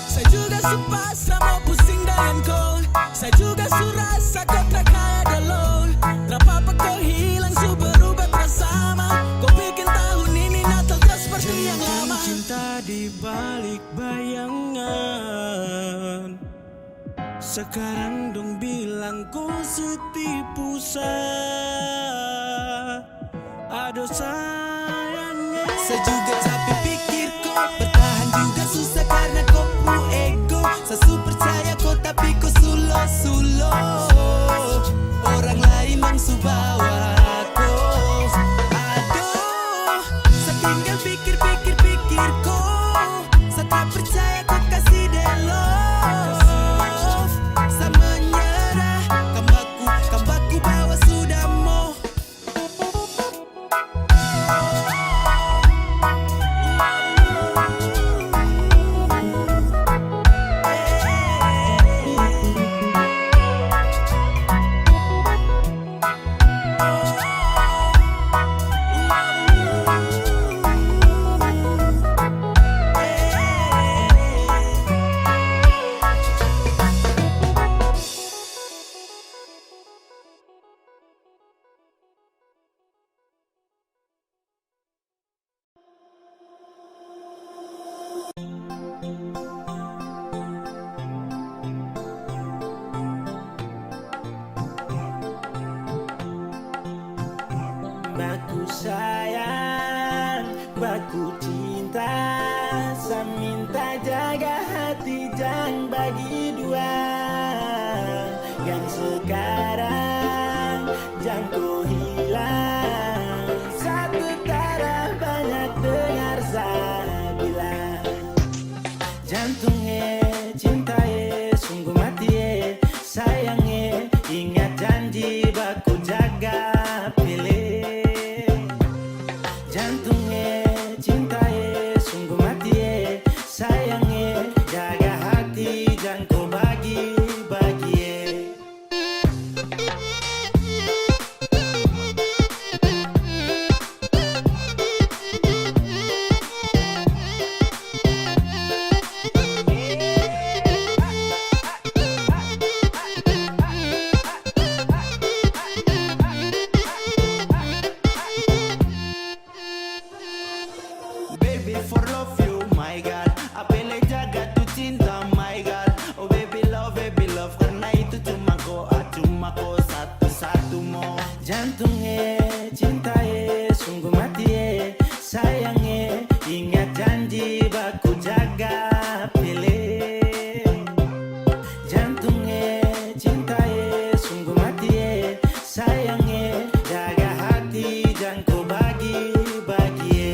Saya juga supasa mau pusing dengan kau. Saya juga surasa kau tak ada lol. Terapa kau hilang su berubah bersama. Kau bikin tahun ini Natal terus seperti yang lama. Cinta di balik bayangan. Sekarang dong bilang ku setipu aduh sayangnya. Saya juga capek pikir kau bertahan juga susah karena kau pu ego. Saya percaya kau tapi kau sulo. Orang lain yang subawa kau. Aduh, saya tinggal pikir kau. Saya tak percaya kau kasih the love. Saya menyerah, kambaku bawa sudah mau. Baku sayang, baku cinta. Saya minta jaga hati jangan bagi dua. Yang sekarang jangan kau hilang. Satu taraf banyak dengar saya bilang. Jantungnya cintai sungguh mati sayangnya. Ingat janji baku jaga pilih. Jantungnya cintai sungguh mati sayangnya. Jaga hati jangan kau bagi-bagi. Baby for love you my God. Apele jaga tu cinta my God. Oh baby love karena itu cuma kau satu-satu mo. Jantungnya cintai sungguh mati sayangnya. Ingat janji baku jaga pilih. Jantungnya cintai sungguh mati sayangnya. Jaga hati jangan kau bagi-bagi.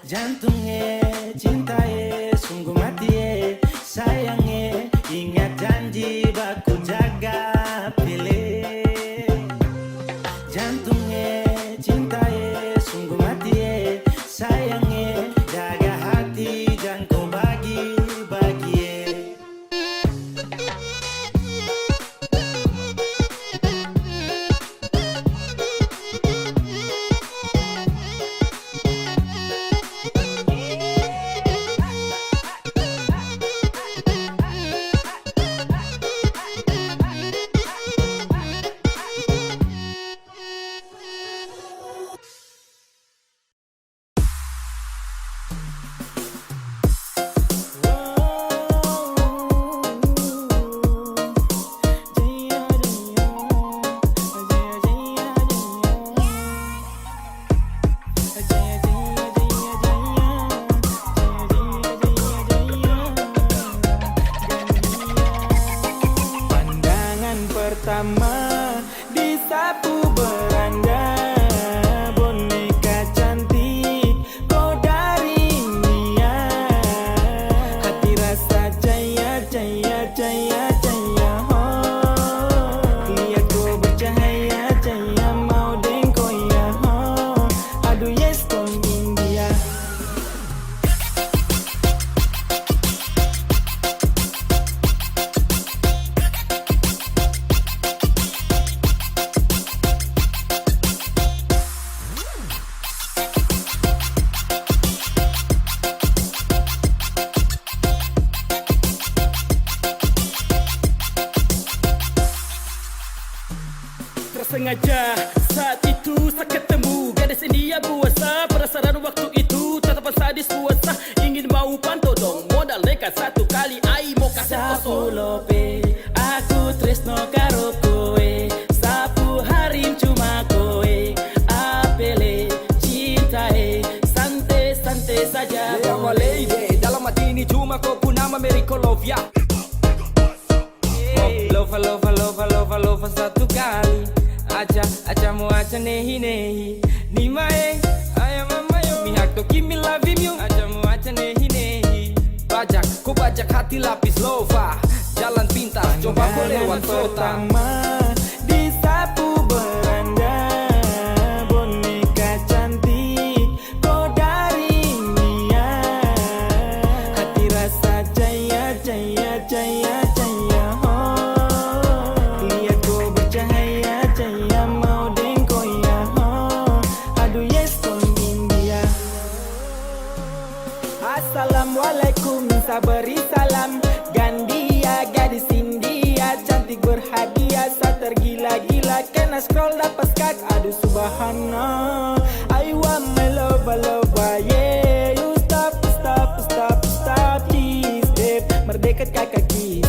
Jantungnya, cintaye, sungguh mati sayangnya, ingat janji baku jaga pilih. Jantungnya, cintaye, sungguh mati sayangnya, jaga hati jangan kau bagi-bagi. Pandangan pertama disapu beranda, boneka cantik kau dari India, hati rasa jaya jaya jaya jaya, oh lihat kau bercahaya jaya mau dengko ya, oh aduh yes kau India. Sengaja saat itu saya ketemu gadis India buasa, penasaran waktu itu tatapan sadis puasa, ingin mau pantau dong modal nekat satu kali ai mau kasih Sapu lope, aku tresno karo kowe, sapu harim cuma kowe, apele cintae, santai-santai saja. Lama lady, dalam hati ini cuma kau pun nama Miracle Love ya. Lova, lova, lova, lova, lova satu kali. Acha mo acha nehi nehi ni mae aya mama yo mihak to kimi love you acha mo acha nehi nehi Bajak, kau bajak hati lapis lova, jalan pintas coba kau lewat kota. Disapu beranda, boneka cantik kau dari India, hati rasa jaya jaya jaya jaya, oh lihat kau bercahaya jaya mau dengko ya, oh aduh yes kau India. Assalamualaikum, minta beri salam. Gandia, gadis India, cantik berhadiah, saya tergila-gila, kena scroll dapat skak, aduh subhanallah. I want my lover, lover, yeah. You stop, stop, stop, stop, please, babe. Merdeka kakak kiss,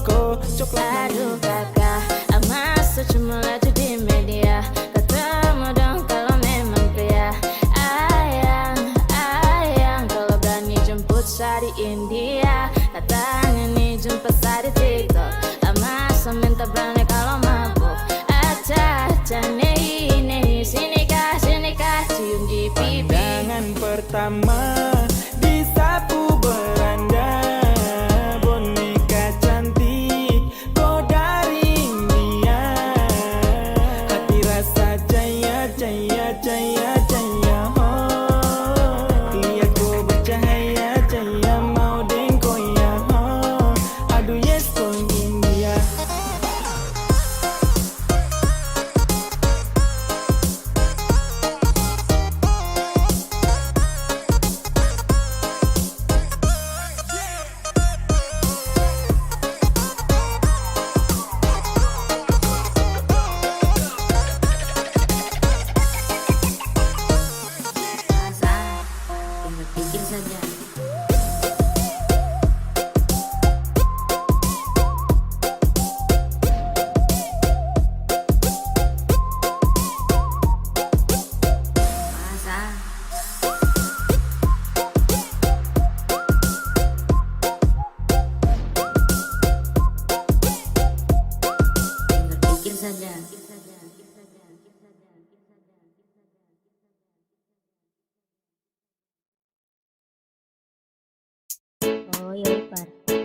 kau coklat. Aduh kakak, masa cuma lihat di media, ketemu dong kalau memang pria. Ayang, kalau berani jemput saya di India, katanya nih jemput saya di TikTok. Masa minta berani kalau mabuk. Acha, nehi, sini kah, cium di pipi. Pandangan pertama disapu beranda, boneka cantik kau dari India, hati rasa jaya jaya jaya jaya, oh lihat kau bercahaya jaya mau dengko ya, oh aduh yes kau India.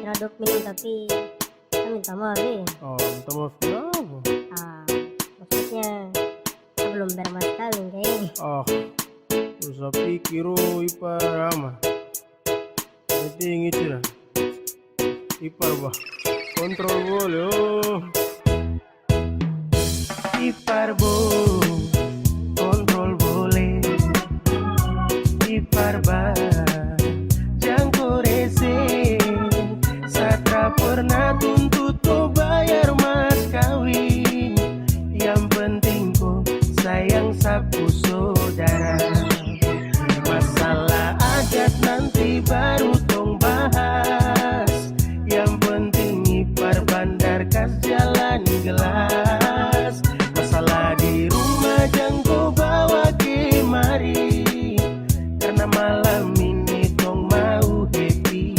produk minum tapi saya minta maaf ya. Oh, minta maaf kenapa? Maksudnya saya belum bermas kawin kayaknya. Usah pikir ipar ama. Penting itu lah. Ipar bah, kontrol boleh Ipar kontrol boleh. Ipar bah, jangko rese. Satra pernah tuntut kau bayar mas kawin. Yang penting kau sayang sapu saudara. Masalah adat nanti baru tong bahas. Yang penting ipar bandar kas jalan gelas. Masalah di rumah jangan kau bawa kemari. Karena malam ini tong mau happy.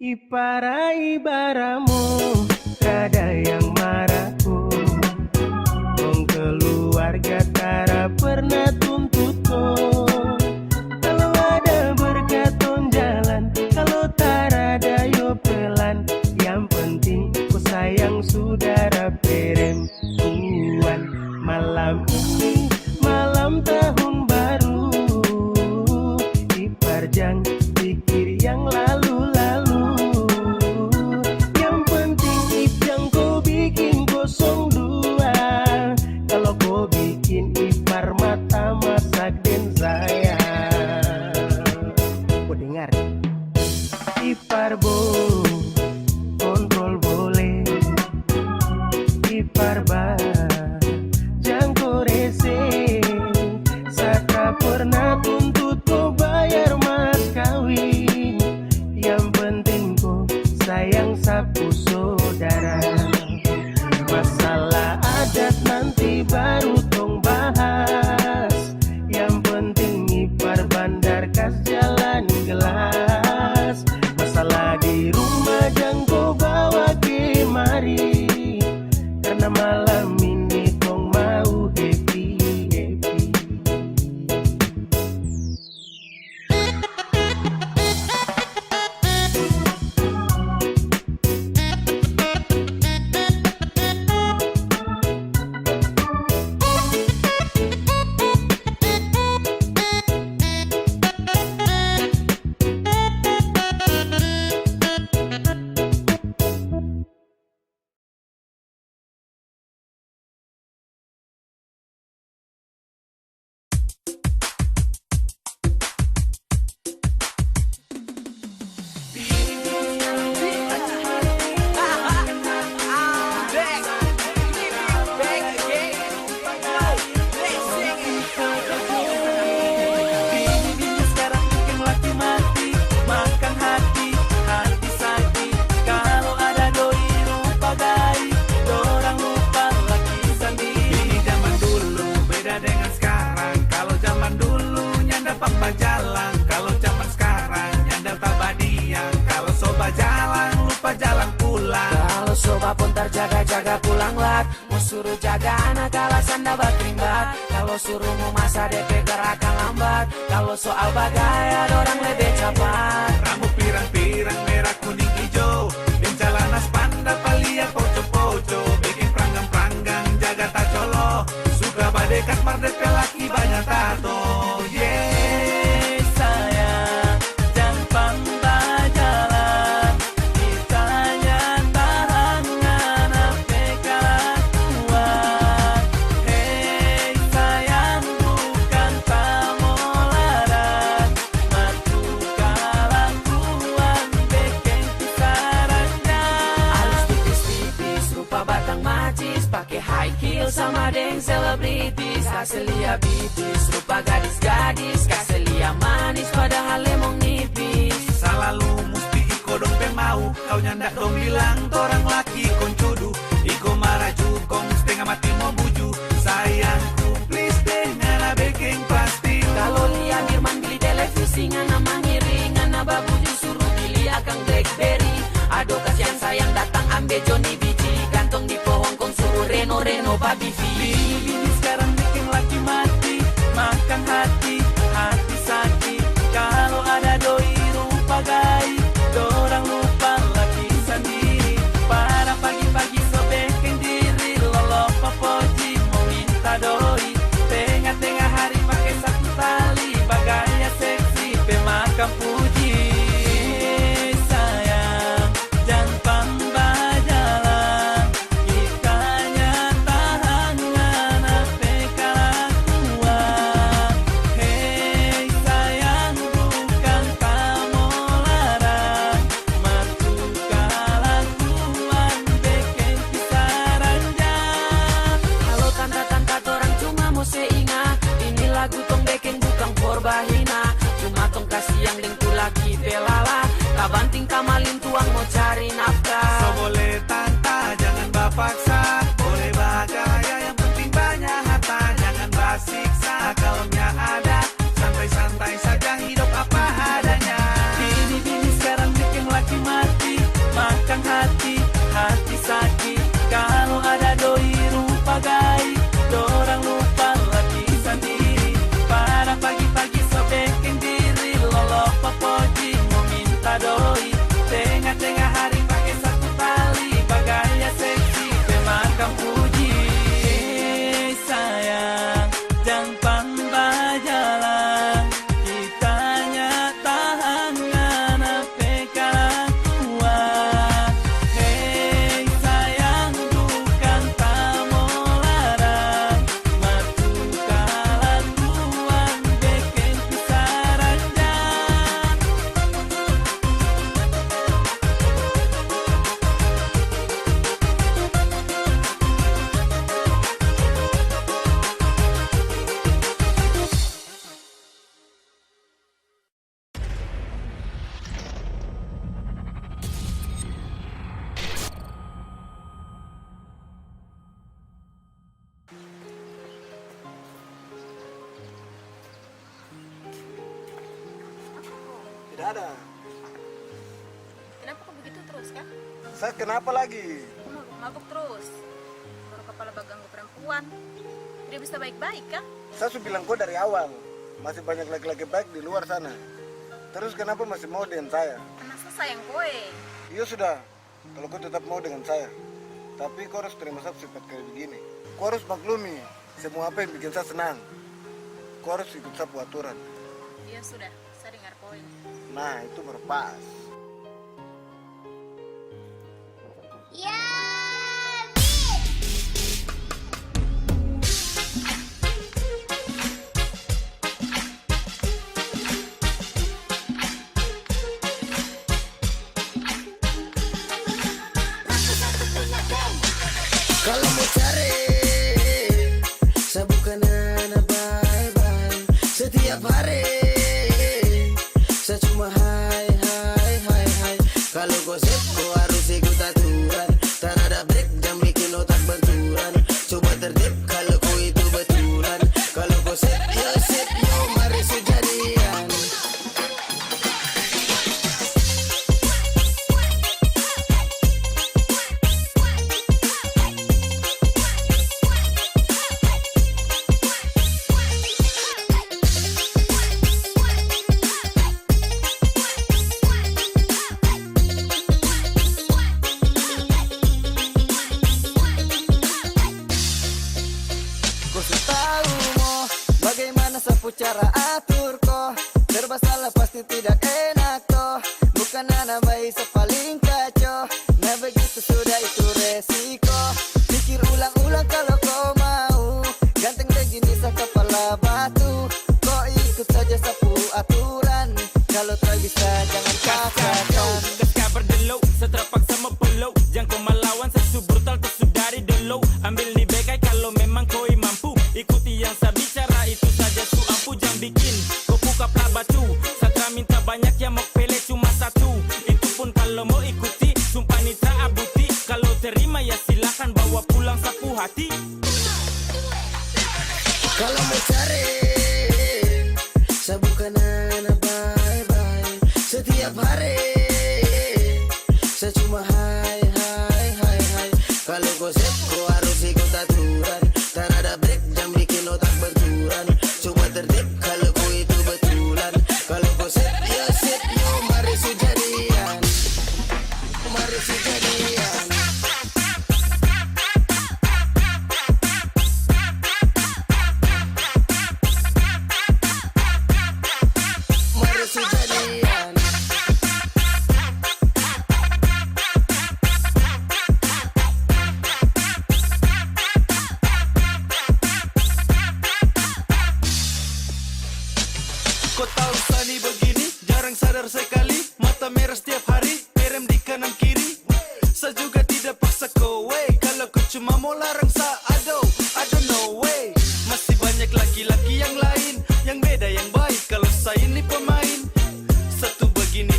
Iparai baramu, kada yang marahku. Kong keluarga tara pernah tuntut kau. Kalau ada berkaton jalan, kalau tara ada yo pelan. Yang penting ku sayang saudara perempuan. Malam ini malam tahun baru. Ipar jang pikir yang lalu. Kosong dua. Kalau kau bikin ipar mata masak dan saya. Kau dengar? Ipar kontrol boleh. Ipar bah, jangko rese. Satra pernah tuntut kau bayar mas kawin. Yang penting kau sayang sapu saudara. Masalah adat nanti baru tong bahas. Yang penting ipar bandar kas jalan gelas. Masalah di rumah jangan kau bawa kemari. Karena malam ini tong mau happy. Jaga-jaga pulang lat. Mau suruh jaga anak alasan dapat rimbat. Kalau suruh mau masa DP gerakan lambat. Kalau soal bagai ada orang lebih cepat. Rambut pirang-pirang merah kuning hijau. Di jalan panda palia poco-poco. Bikin pranggang-pranggang jaga tak colo. Suka badekat mardet laki banyak tato. Yeah sayang jangan pambah jalan. Ditanya tahan nganap kalah kuat. Hey sayang bukan pamolaran. Matu kalakuan bikin kisarannya. Alus tipis-tipis rupa batang macis. Pakai high heel sama deng selebritis. Kaselia bitis rupa gadis-gadis. Kaselia manis padahal lemong nipis. Selalu mesti iko dong pemau. Kau nyandak dong bilang torang laki koncudu. Iko marah jukong setengah mati mau buju. Saya belakang Blackberry. Aduh kasihan sayang datang ambil Johnny biji, gantong di pohon kong suruh reno babi V. Bini sekarang bikin laki mati, makan hati, hati sakit. Kalau ada doi rupa gaib, dorang lupa laki sendiri. Para pagi-pagi sobekin diri, lolo popoji mau minta doi. Tengah-tengah hari pakai satu tali, bagaya seksi pemakan puji. Sayang, jangan pambah jalan, kitanya tahan apa kalah tua. Hei sayang, bukan kamu larang, matu kelakuan bikin kisaran jam. Halo tanda-tanda orang cuma mau seingat, ini lagu tong bikin bukan korbahina. Cuma tong kasih yang lingku laki pelala, kabanting kamalin tuang mau cari nafkah. So boleh tanta, jangan bapaksa. Boleh bahagia, yang penting banyak harta. Jangan basiksa, kalaunya ada. Santai-santai saja hidup apa adanya. Bini-bini sekarang bikin laki mati, makan hati, hati sakit. Kalau ada doi rupa gaib, dorang lupa laki sendiri. Para pagi-pagi sobekin diri, lolo popoji mau minta doi. Tengah-tengah hari pakai satu tali, bagaya seksi pemakan puji. Sayang, jangan pambah jalan, kitanya tahan apa kalah tua. Hei sayang, bukan kamu larang, matu kelakuan bikin kisaran jam. Tidak ada. Kenapa kok begitu terus kan? Saya kenapa lagi? Mabuk terus. Baru kepala baganggu perempuan. Tidak bisa baik-baik kan? Saya sudah bilang kau dari awal, masih banyak laki-laki baik di luar sana. Terus kenapa masih mau dengan saya? Karena saya sayang kowe. Iya sudah, kalau kau tetap mau dengan saya. Tapi kau harus terima saya sifat kayak begini. Kau harus maklumi semua apa yang bikin saya senang. Kau harus ikut saya aturan. Iya sudah, saya dengar kowe. Nah itu baru pas. Ya, Kalau mau cari, saya bukan anak bye-bye. Setiap hari, saya cuma hai. Kalau gosip, kau harus ikut aturan. Tak ada break, jangan bikin otak benturan. Coba tertib, kalau kau itu betulan. Kalau gosip, yo sip, yo mari sejadian. Cara atur kok serba salah pasti tidak enak toh. Bukan anak bayi sepaling kacau. Nah begitu sudah itu resiko. Pikir ulang-ulang kalau kau mau. Ganteng begini sah kepala batu. Kau ikut saja sapu aturan. Kalau tak bisa jangan paksakan. Keska berdelo, setelah paksa mempelo. Jangan kau melawan sesu brutal kesu dari delo. Ambil ni bekai kalau memang kau mampu. Ikuti yang saya bicara itu saja su ampu. Jangan bikin kau buka pelabatu. Satra minta banyak yang mau pele cuma satu. Itu pun kalau mau ikuti. Sumpah nitra abuti. Kalau terima ya silakan bawa pulang sapu hati. Kalau mau cari, saya bukan anak bye-bye. Setiap hari setiap hari, perem di kanan kiri. Saya juga tidak paksa kau, wey. Kalau kau cuma mau larang sa, I don't know, wey. Masih banyak laki-laki yang lain, yang beda, yang baik. Kalau saya ini pemain, satu begini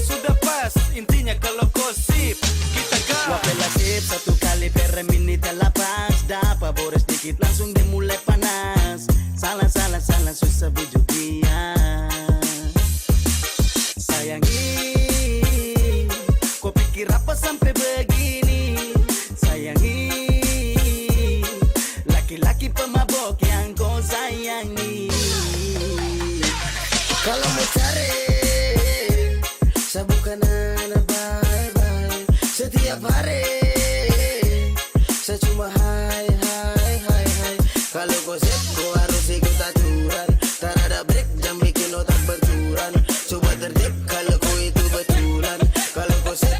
sudah pas. Intinya kalau kau sip, kita gas. Wapela sip, satu kali perem ini tak lepas. Dapat boros dikit langsung dimulai panas. Salah, susah bujuk dia. Sayangi, kau pikir apa sampai begini? Sayangi, laki-laki pemabok yang kau sayangi. Kalau mau cari, saya bukan anak baik-baik. Setiap hari, saya cuma hai. Kalau kau sip, kau harus ikut aturan. Tak ada break, jangan bikin otak benturan. Coba tertib kalau kau itu betulan. Kalau kau sip,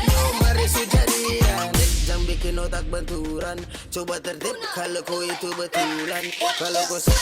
yo mari sujadian. Jangan bikin otak benturan. Coba tertib kalau kau itu betulan. Kalau kau sip.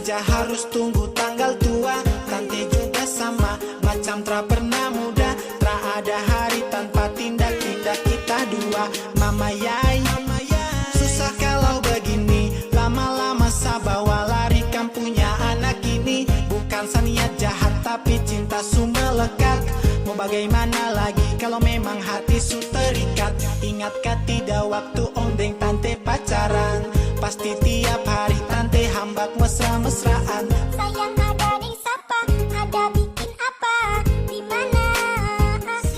Harus tunggu tanggal tua. Tante juga sama, macam tra pernah muda. Tra ada hari tanpa tindak kita dua. Mama yai, susah kalau begini. Lama-lama sabawa lari kampungnya anak ini. Bukan saniat jahat tapi cinta sumber lekat. Mau bagaimana lagi kalau memang hati su terikat. Ingatkah tidak waktu ondeng tante pacaran? Pasti tiap hari tante hambak mesra-mesraan. Sayang ada di sapa, ada bikin apa, di mana?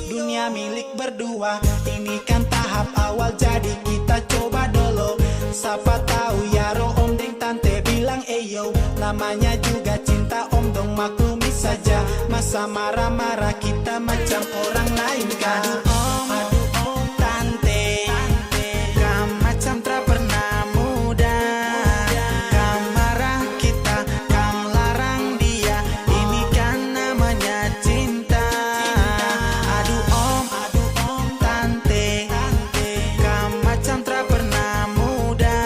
Dunia milik berdua, ini kan tahap awal jadi kita coba dulu. Siapa tahu ya roh ondeng tante bilang eyo. Namanya juga cinta om dong maklumi saja. Masa marah-marah kita macam orang lain kan. Aduh om tante, kau macam tak pernah muda. Kau marah kita, kau larang dia. Ini kan namanya cinta. Aduh om tante, kau macam tak pernah muda.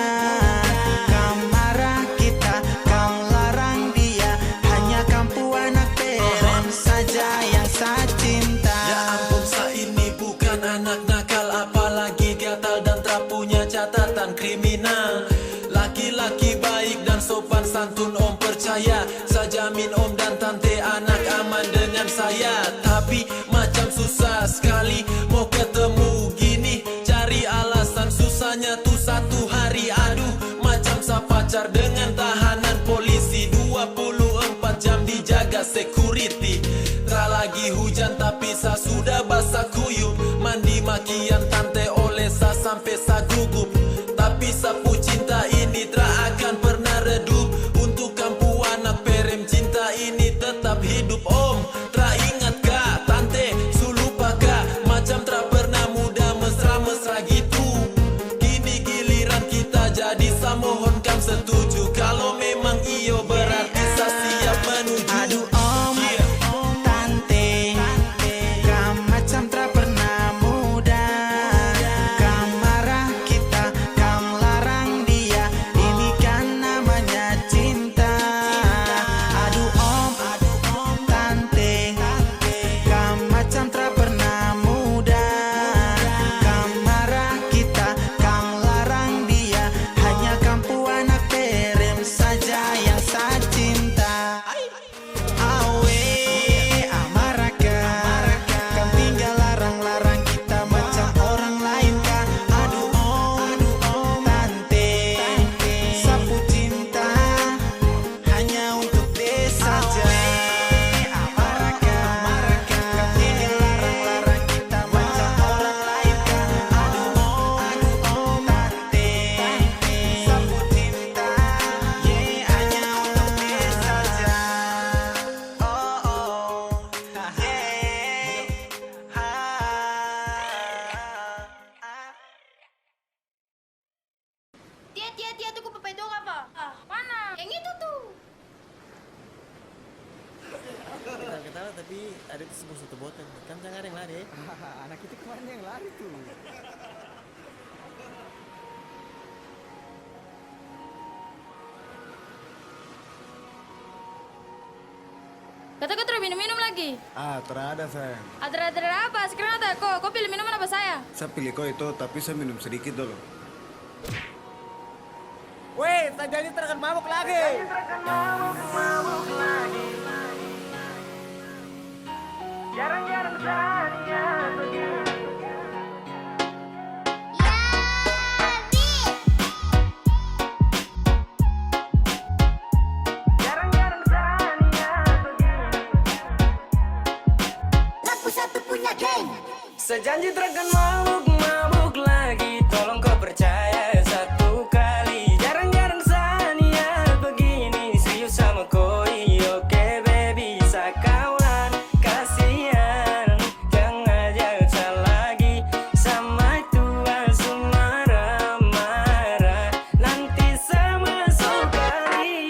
Kau marah kita, kau larang dia. Hanya kampu anak perem saja yang saya cinta. Ya ampun, saya ini bukan anak nakal, apalagi gatal dan tak punya catatan kriminal. Laki-laki baik dan sopan santun om percaya. Saya jamin om dan tante anak aman dengan saya. Tapi macam susah sekali mau ketemu gini. Cari alasan susahnya tuh satu hari. Aduh macam saya pacar dengan tahanan polisi. 24 jam dijaga security. Tak lagi hujan tapi saya sudah basah kuyup. Mandi makian tante oleh saya sampai saya gugup. Tapi sapu cinta ini tak akan pernah redup. Untuk kampu anak perem cinta ini tetap hidup om. Tak ingatkah tante su lupakah macam tak pernah muda mesra-mesra gitu. Kini giliran kita jadi saya mohon kam setuju. Kalau memang iyo berarti saya siap menuju. Aduh om tante, kau macam tak pernah muda. tapi ada itu sebuah satu botol. Kan jangan ada yang lari. Anak itu kemarin yang lari tuh. Kata kau terus minum-minum lagi? Terada sayang. Ada apa? Sekarang ada kau pilih minuman apa saya? Saya pilih kau itu, tapi saya minum sedikit dulu. Weh, tak jadi terkan mabuk lagi. Mabuk lagi. Jarang-jarang saya begini. Sejanji takkan mabuk lagi. Tolong kau percaya satu kali. Jarang-jarang saya niat begini. Serius sama koi, oke baby. Sakawan, kasihan. Jangan jauh lagi. Sama tua marah-marah. Nanti sama sekali.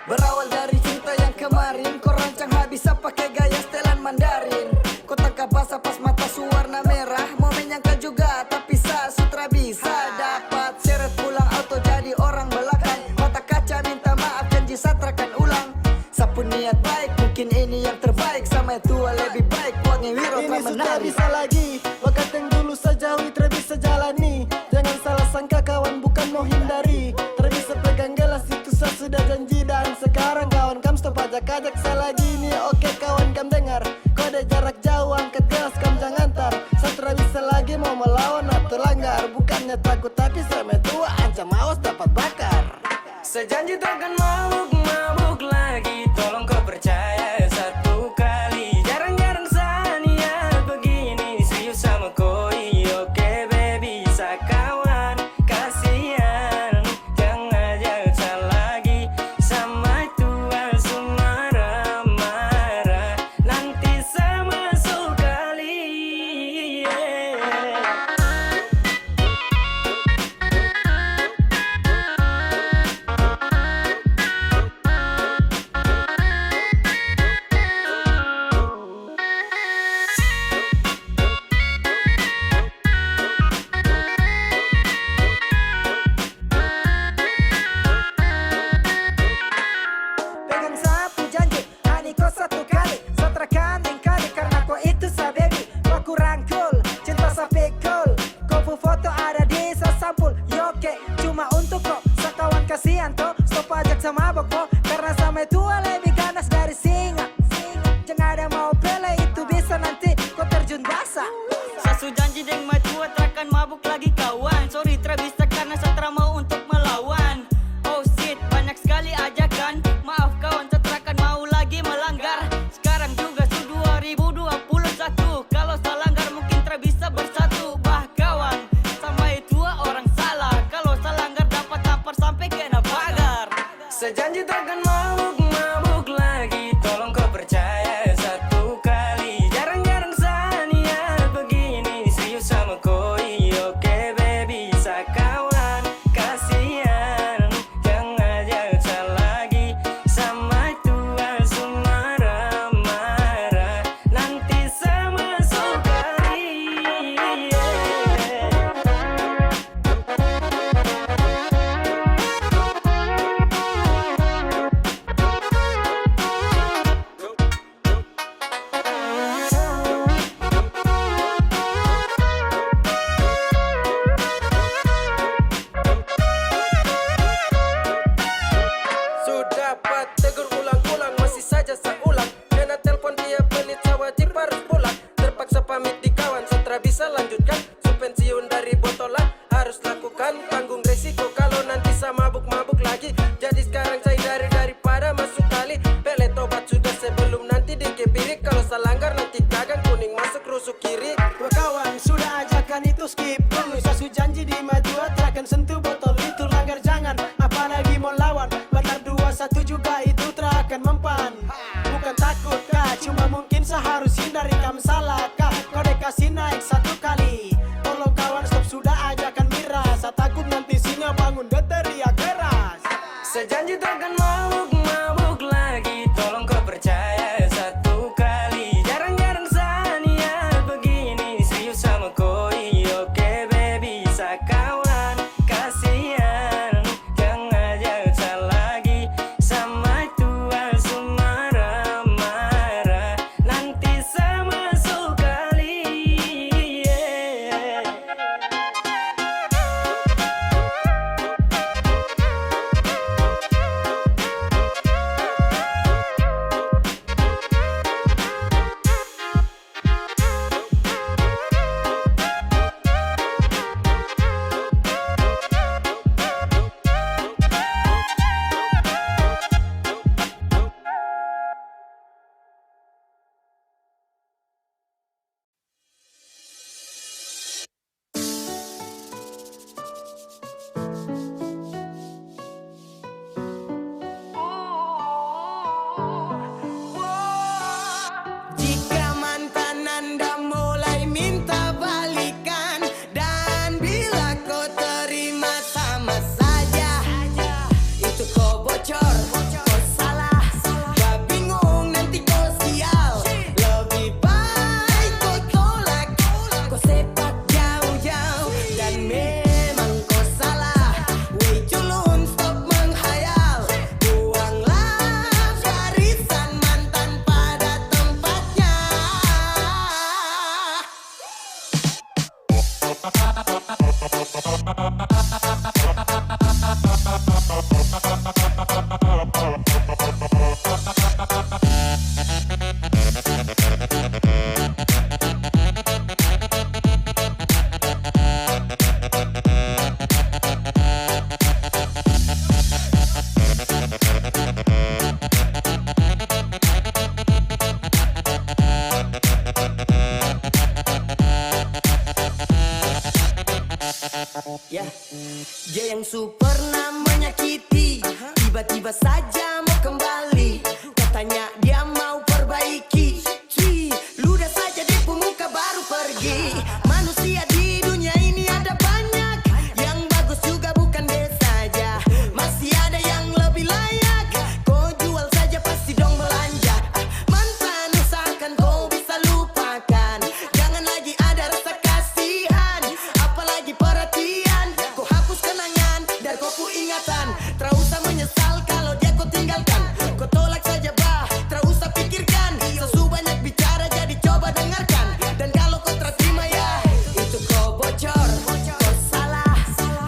Berawal dari cinta yang kemarin, kau rancang habis pakai gaya setelan Mandarin. Kau tangkap basah pas mata suwarna merah. Mau menyangka juga tapi sutra bisa dapat seret pulang auto jadi orang belakang. Mata kaca minta maaf janji satrakan ulang. Sapu niat baik mungkin ini yang terbaik. Sama tua lebih baik wangi wiro Ini tak sudah menarik. bisa lagi. Bakat yang dulu sejauh bisa jalani. Jangan salah sangka kawan bukan mau hindari. Terbisa pegang gelas itu saya sudah janji. Dan sekarang kawan kam stop ajak-ajak saya lagi nih. Oke kawan kam dengar. Kode jarak jauh angkat gelas kam jangan tar. Saya bisa lagi mau melawan atau langgar. Bukannya takut tapi saya tua ancam awas dapat bakar. Sejanji takkan mabuk lagi. Tolong kau percaya satu kali. Jarang-jarang saya niat begini. Serius sama koi, oke baby. Sakawan, kasihan. Jangan jauh lagi. Sama tua marah-marah. Nanti sama sekali. Pegang sapu janji, hani kau satu kali. Satrakan ingkari karena kau itu sa baby. Kau kurang cool, cinta sa pikul. Kau pu foto ada di sa sampul. Yoke, cuma untuk kau. Sakawan kasihan toh, stop ajak sama boko. Karena sama tua lebih ganas dari singa. Jangan ada mau pele itu bisa nanti kau terjun basah. Sasu janji deng matua takkan mabuk lagi kawan. Sorry bisa karena satra mau untuk melawan. Oh shit banyak sekali ajakan. Maaf kawan satra kan mau lagi melanggar. sopan. Bukan takut kah, cuma mungkin seharus hindari kamu salah kah. Kau dikasih naik satu kali, tolong kawan stop sudah ajakan miras. Saya takut nanti singa bangun dia teriak keras. Sejanji takkan mabuk lagi, tolong kau percaya satu kali. Jarang-jarang saya niat begini, serius sama koi. Oke baby, sakawan, kasihan. Jangan ajak saya lagi, sama tua marah-marah. Nanti saya masuk kali. Jika mantan Anda mulai minta balikan, dan bila kau terima sama saja, itu kau bocor, kau salah, gak bingung nanti kau sial. Lebih baik kau tolak, kau sepak jauh-jauh. Dan memang kau salah, weh culun stop menghayal. Buanglah barisan mantan pada tempatnya. Ya, dia yang super pernah menyakiti, tiba-tiba saja mau kembali. Katanya dia mau perbaiki. Ludah saja dia pun muka baru pergi. Manusia di dunia ini ada banyak, yang bagus juga bukan dia saja. Masih ada yang lebih layak, kau jual saja pasti dong belanja. Mantan usahakan kau bisa lupakan, jangan lagi ada rasa kasihan, apalagi perhatian. Kau hapus kenangan dari kau ingatan, tak usah menyesal kalau dia kau tinggalkan. Kau tolak saja bah, tak usah pikirkan. Sesu banyak bicara jadi coba dengarkan. Dan kalau kau terima ya, itu kau bocor, kau salah,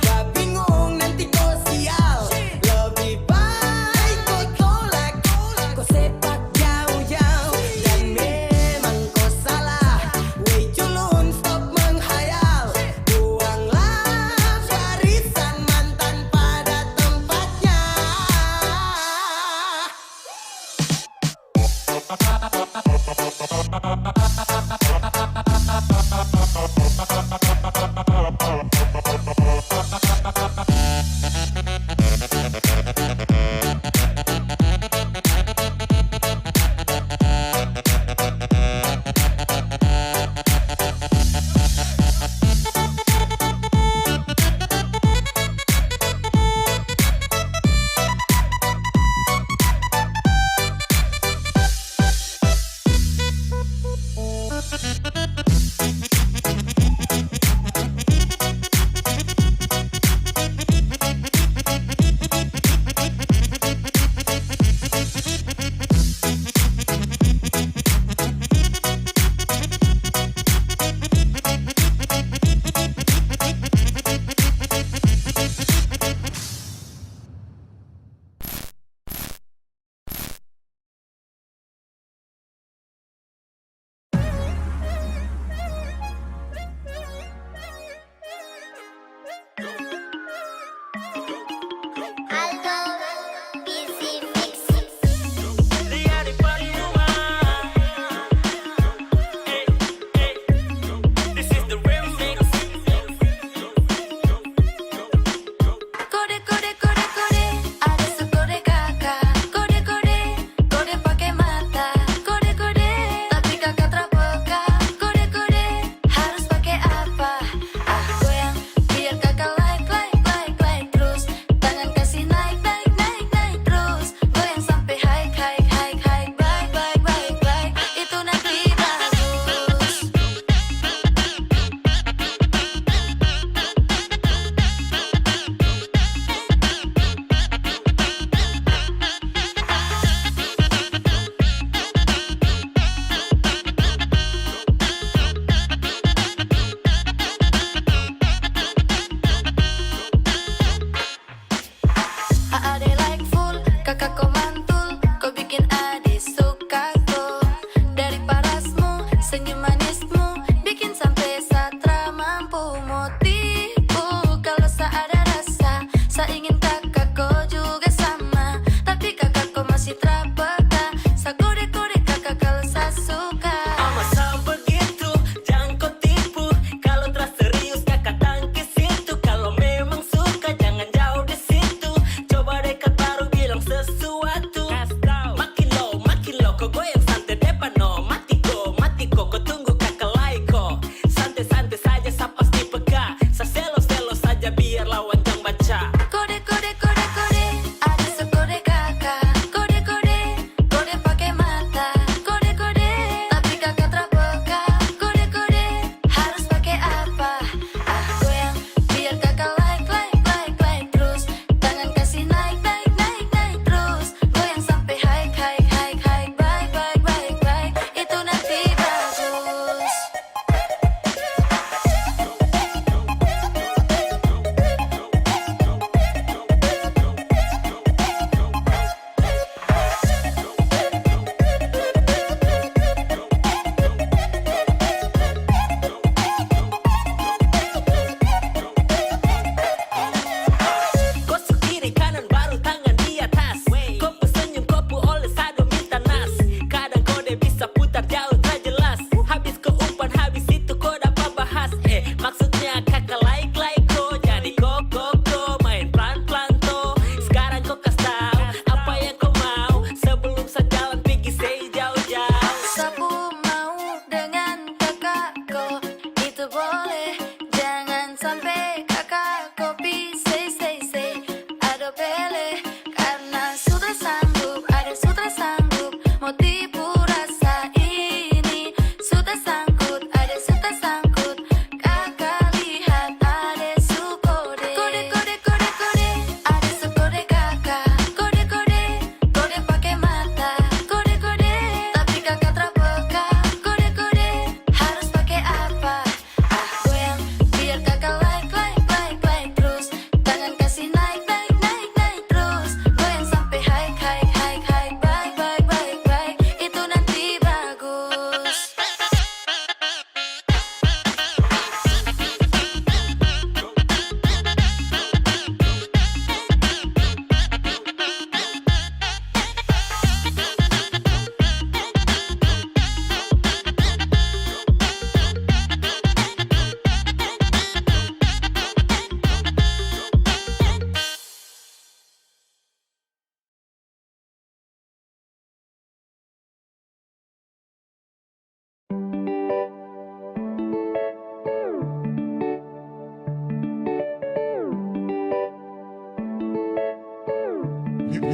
gak bingung nanti kau sial. Lebih baik kau tolak, kau sepak jauh-jauh. Dan memang kau salah, weh culun stop menghayal. Buanglah barisan mantan pada tempatnya.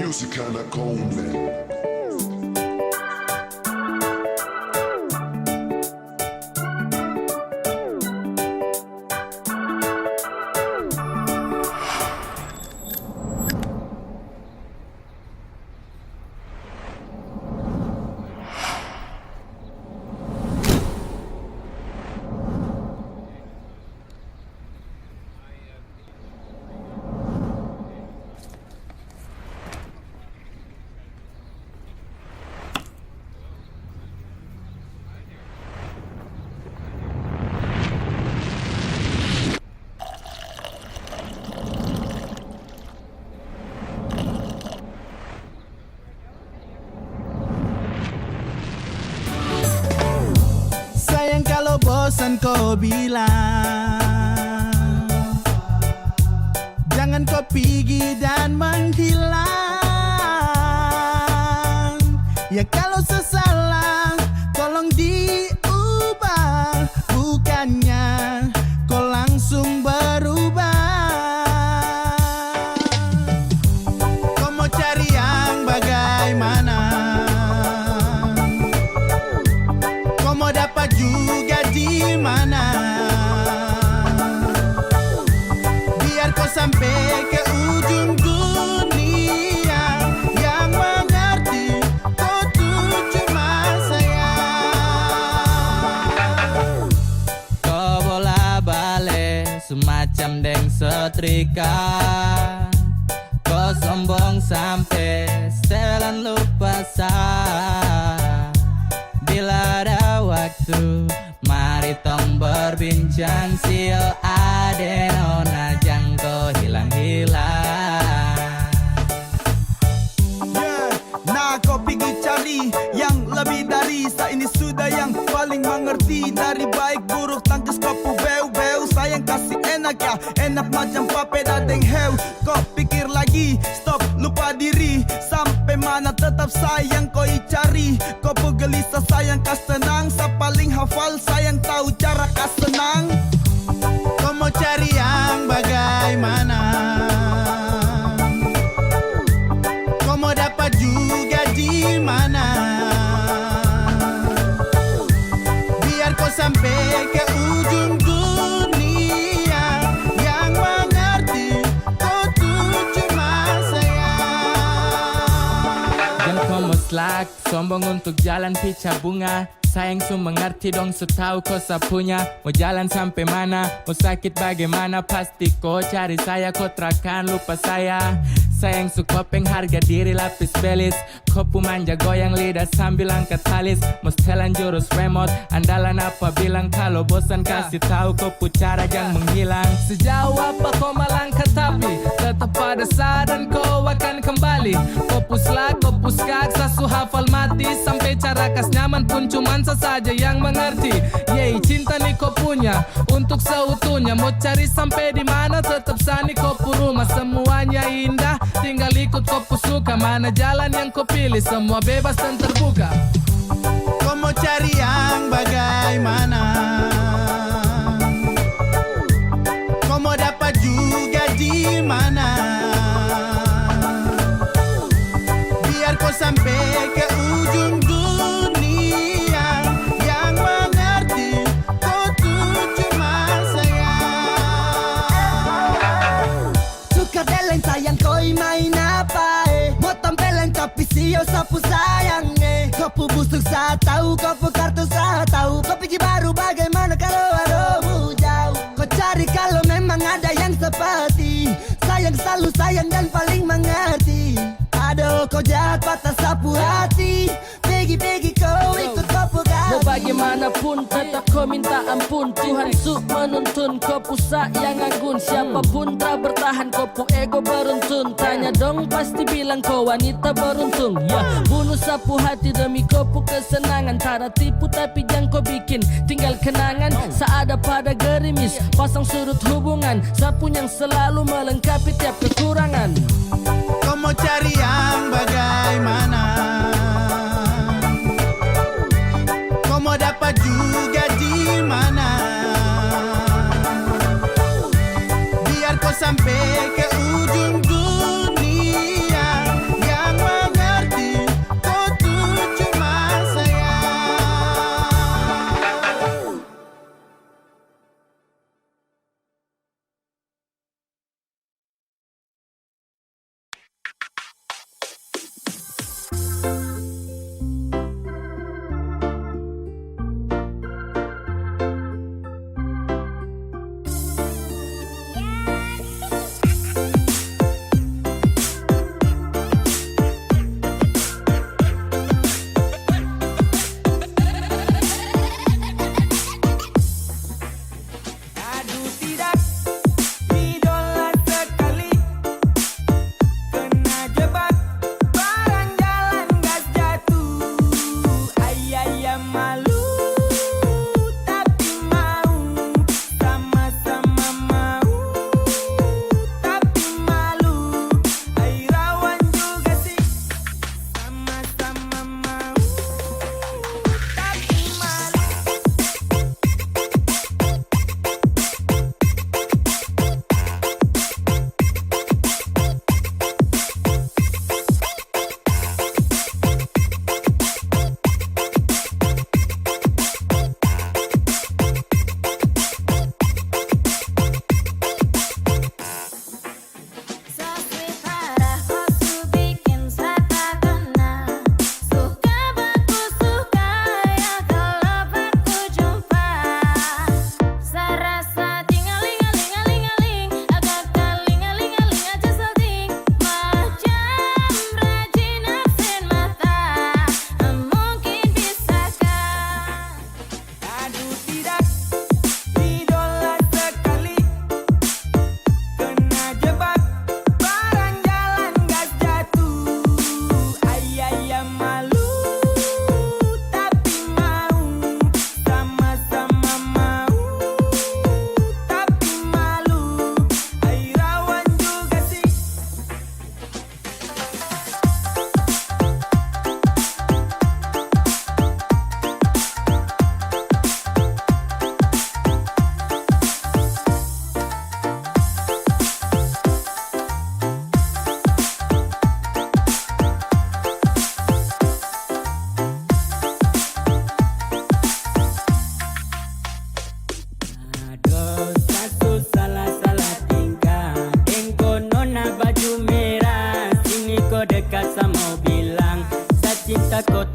Music anak komen. Sayang kalau bosan kau bilang, jangan kau pergi dan menghilang. Ya kalau sesalah tolong diubah, bukannya kau langsung berubah. Kau mau cari yang bagaimana? Kau mau dapat juga di mana? Biar kau sampai ke ujung dunia, yang mengerti kau tuh cuma saya. Kau bola balik semacam deng setrika. Kau sombong sampai setelan lupa sah. Bila ada waktu, mari tong berbincang. Sio adeno najang kau hilang-hilang. Nah kau pergi cari yang lebih dari saya ini sudah yang paling mengerti. Dari baik buruk tangkis kau beu-beu. Sayang kasih enak ya, enak macam papeda deng heu. Kau pikir lagi, stop lupa diri. Sampai mana tetap sayang kau cari. Kau gelisah sayang kas tenang. Sa paling hafal sayang tahu cara kas senang. Kau mau cari yang bagaimana? Kau mau dapat juga di mana? Biar kau sampai ke ujung dunia, yang mengerti kau tuh cuma saya. Dan kau muslak, sombong untuk jalan pica bunga. Sayang su mengerti dong, su tahu kau sapunya. Mau jalan sampai mana, mau sakit bagaimana, pasti kau cari saya, kau terakan lupa saya. Sayang su kopeng harga diri lapis belis. Kopu manja goyang lidah sambil angkat talis. Mau setelan jurus remote, andalan apa bilang. Kalau bosan kasih tahu kopu cara jangan menghilang. Sejauh apa kau melangkah tapi tetap pada saat dan kau akan kembali. Kopu selak, kopu skak, sasu hafal mati. Sampai cara kas nyaman pun cuman saja yang mengerti. Yeay, cinta nih kau punya untuk seutuhnya. Mau cari sampai di mana tetap sani kopu rumah. Semuanya indah, tinggal ikut kopu suka. Mana jalan yang kau pilih, semua bebas dan terbuka. Kau mau cari yang bagaimana? Kau mau dapat juga di mana? Biar kau sampai ke ujung dunia, yang mengerti kau tuh cuma saya. Suka deleng sayang kau main apa mau tampilin tapi sio sapu sayang Kau busuk saat tahu, kau kartu saat tahu. Kau pikir baru bagaimana kalau aduh jauh. Kau cari kalau memang ada yang seperti sayang, selalu sayang dan paling mengerti. Aduh kau jahat patah sapu hati. Pegi kau ikut kopu ganti. Mau bagaimanapun tetap kau minta ampun. Tuhan su menuntun kopu yang anggun. Siapapun tak bertahan kopu ego beruntun. Tanya dong pasti bilang kau wanita beruntung. Ya bunuh sapu hati demi kopu kesenangan. Tara tipu tapi jangan kau bikin tinggal kenangan. Seada pada gerimis pasang surut hubungan. Sapu yang selalu melengkapi tiap kekurangan. Kau mau cari yang bagaimana? Kau mau dapat juga di mana? Biar kau sampai ke ujung dunia, yang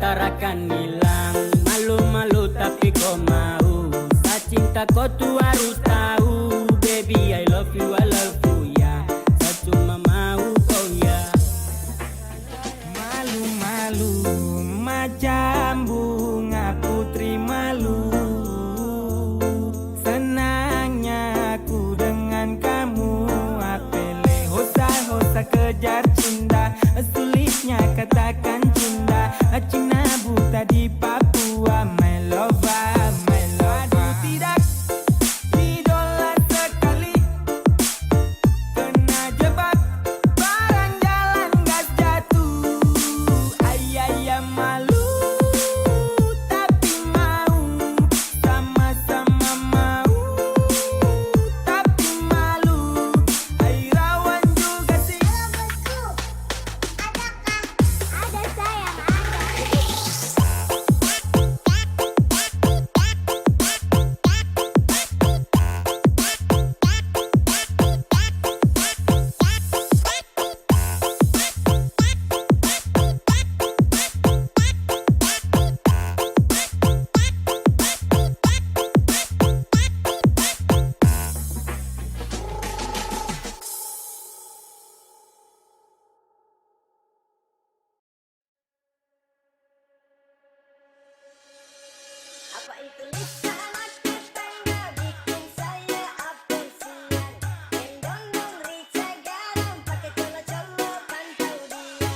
tarakan hilang. Malu-malu tapi kau mau. Tak cinta kau tuh harus tahu. Baby I love you ya. Saya cuma mau kau ya. Malu-malu macam bunga putri malu. Senangnya aku dengan kamu. Apele hosa-hosa kejar cinta. Sulitnya katakan cinta. Cina buta di Papua. My lover, my lover. Tidak idola sekali. Kena jebak barang jalan gas jatuh. Ayah malu tapi mau. Sama-sama mau tapi malu. Ay rawan juga sih. Ada sayang, apa itu Lisa anak tetangga bikin saya apesian. Gendong-dong rica garam pakai colo-colo pantau dia.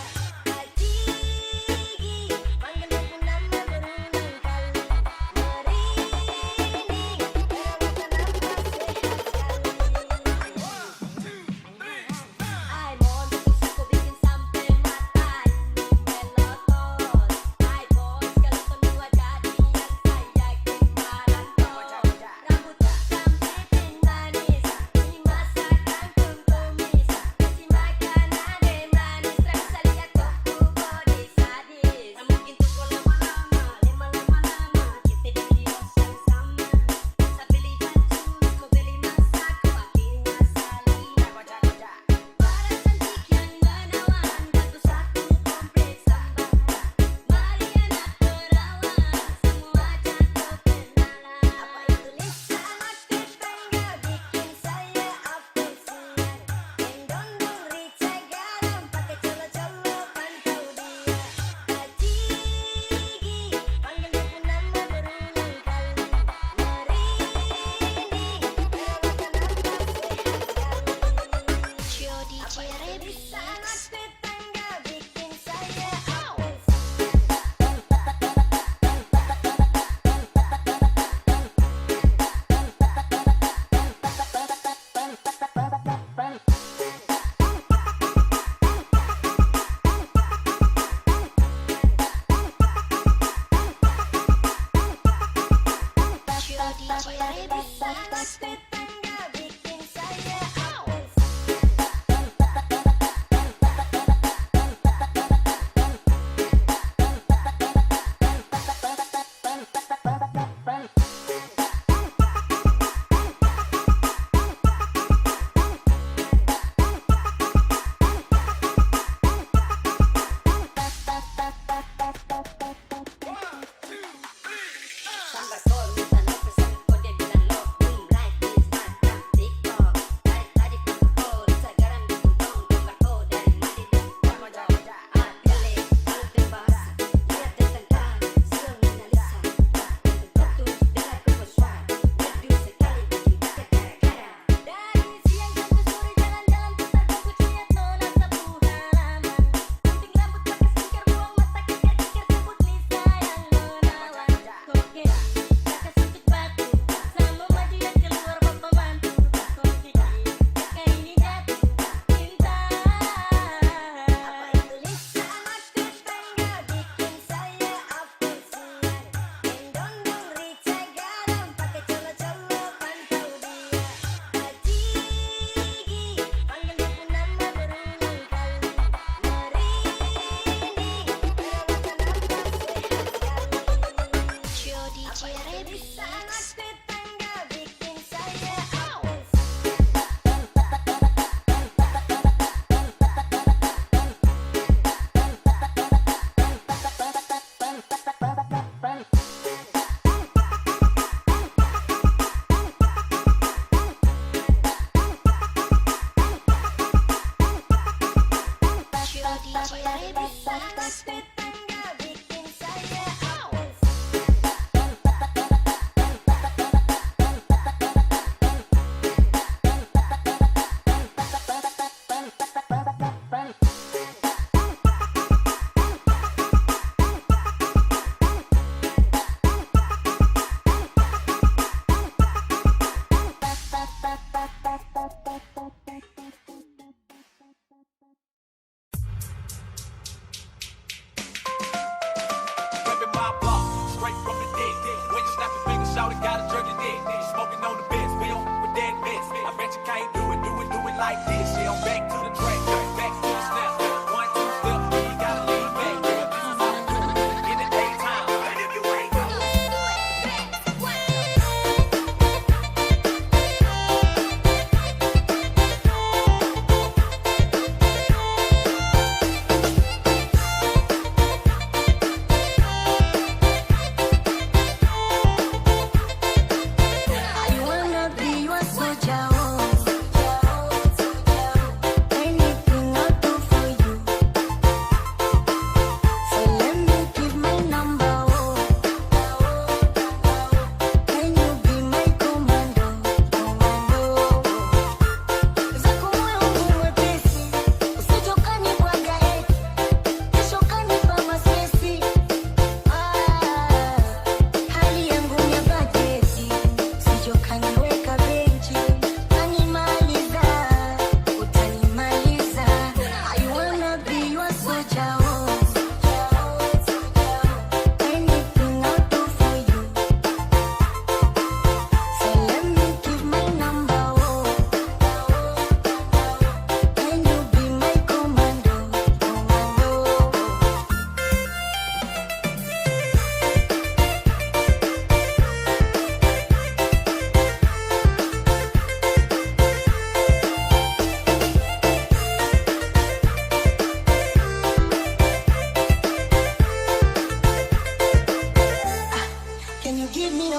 Gigi panggil aku nama berulang kali. Merinding perawatan nafas sehat sekali. Ay mon bisa ku bikin sampai mata ini melotot. Ay bos kalau semua jadi yang saya kemarin rambut sampitin manis ini masakan tumis kasih makan ade manis terasa lihat tuku body sadis mungkin tuku lama-lama kita di kios yang sama bisa beli baju mau beli masak wakilnya saling para cantik yang menawan bagus aku komplit sambal mari anak perawan semua jatuh kenalan apa itu Lisa anak tetangga bikin saya apesian. Gendong-dong rica garam pakai colo-colo pantau dia. Gigi panggil aku nama berulang kali. Merinding perawatan nafas sehat sekali. Apa itu Lisa anak tetangga bikin saya apesian. Tetangga bikin saya Sambar sol minta no pesan kode bilang love boom like this.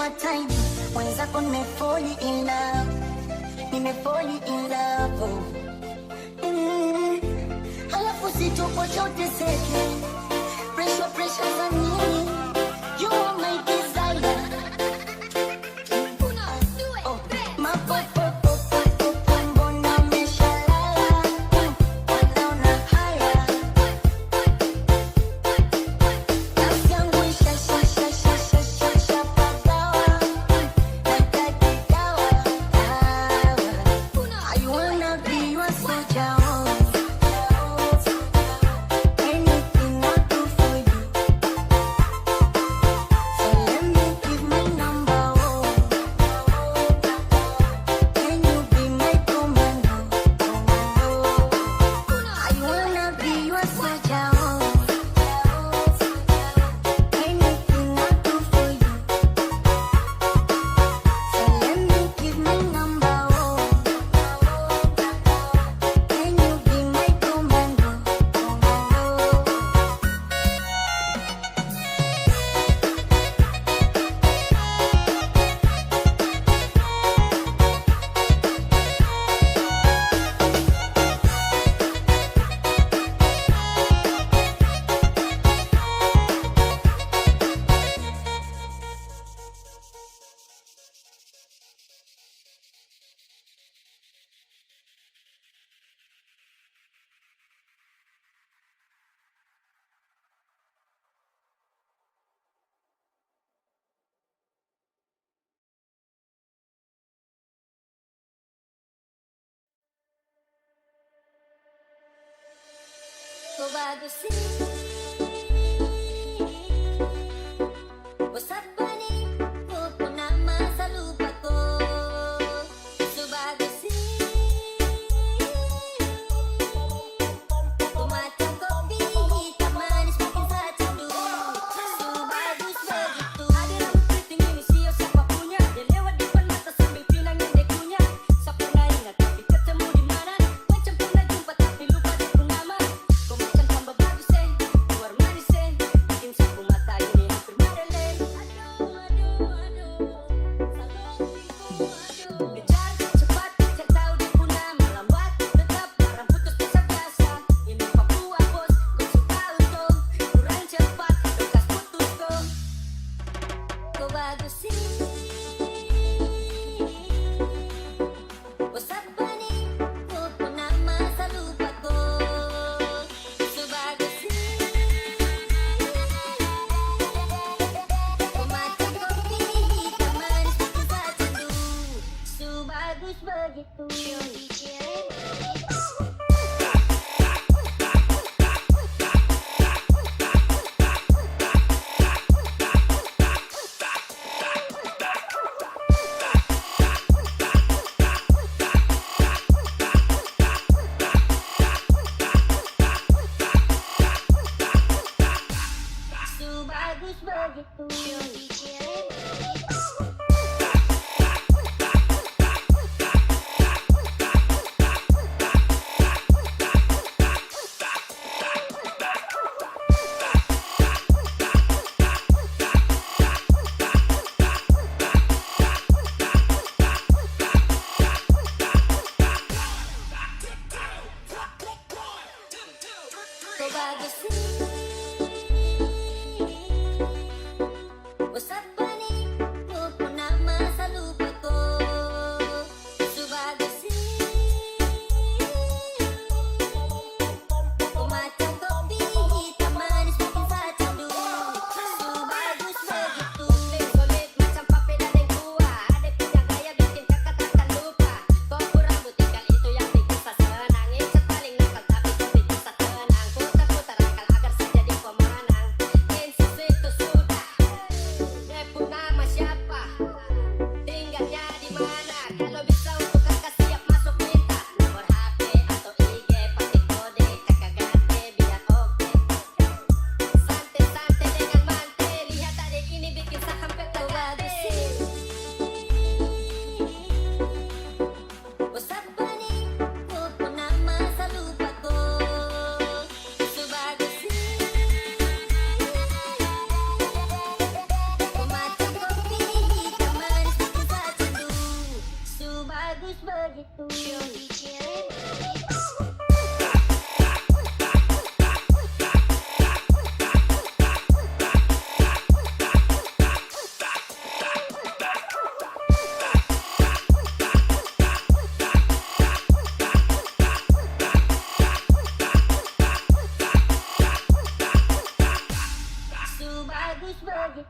more time. Mwenzako nimefall in love, nimefall in love. Halafu sitokocha uteseke, pressure za nini? You are my desire. Oh, mbona umeshalala? Wanaona haya. Nafsi yangu ishapagawa. Nahitaji dawa. I wanna be your soldier. Anything I'll do for you. So let me give my number. Can you be my commando? I wanna be your soldier. Anything I'll do for you. So let me give my number. Can you be my commando? Kau bagus sih, bos apa nih? Kau pernah masa lupa kau. Kau bagus sih, kau macam kopi hitam manis bikin saya ceduh. Kau bagus begitu. Ada rambut keriting ini sio siapa punya? Dia lewat depan mata sambil pinangin dekunya. Saya pernah ingat tapi ketemu di mana? Macam pernah jumpa tapi lupa dia pun nama. Kau macam tambah bagus luar manis bikin sapu mata ini hampir mereleh. Kejar cepat, saya tahu dia pun nama. Lambat tetap orang putus biasa-biasa. Ini Papua bos, kau suka untung. Kurang cepat, bekas putus kau. Kau bagus sih, bos apa nih? Kau pernah masa lupa kau. Kau bagus sih, kau macam kopi hitam manis bikin saya ceduh. Kau bagus begitu. Kau bagus begitu. Kau bagus sih, bos apa nih? Bukan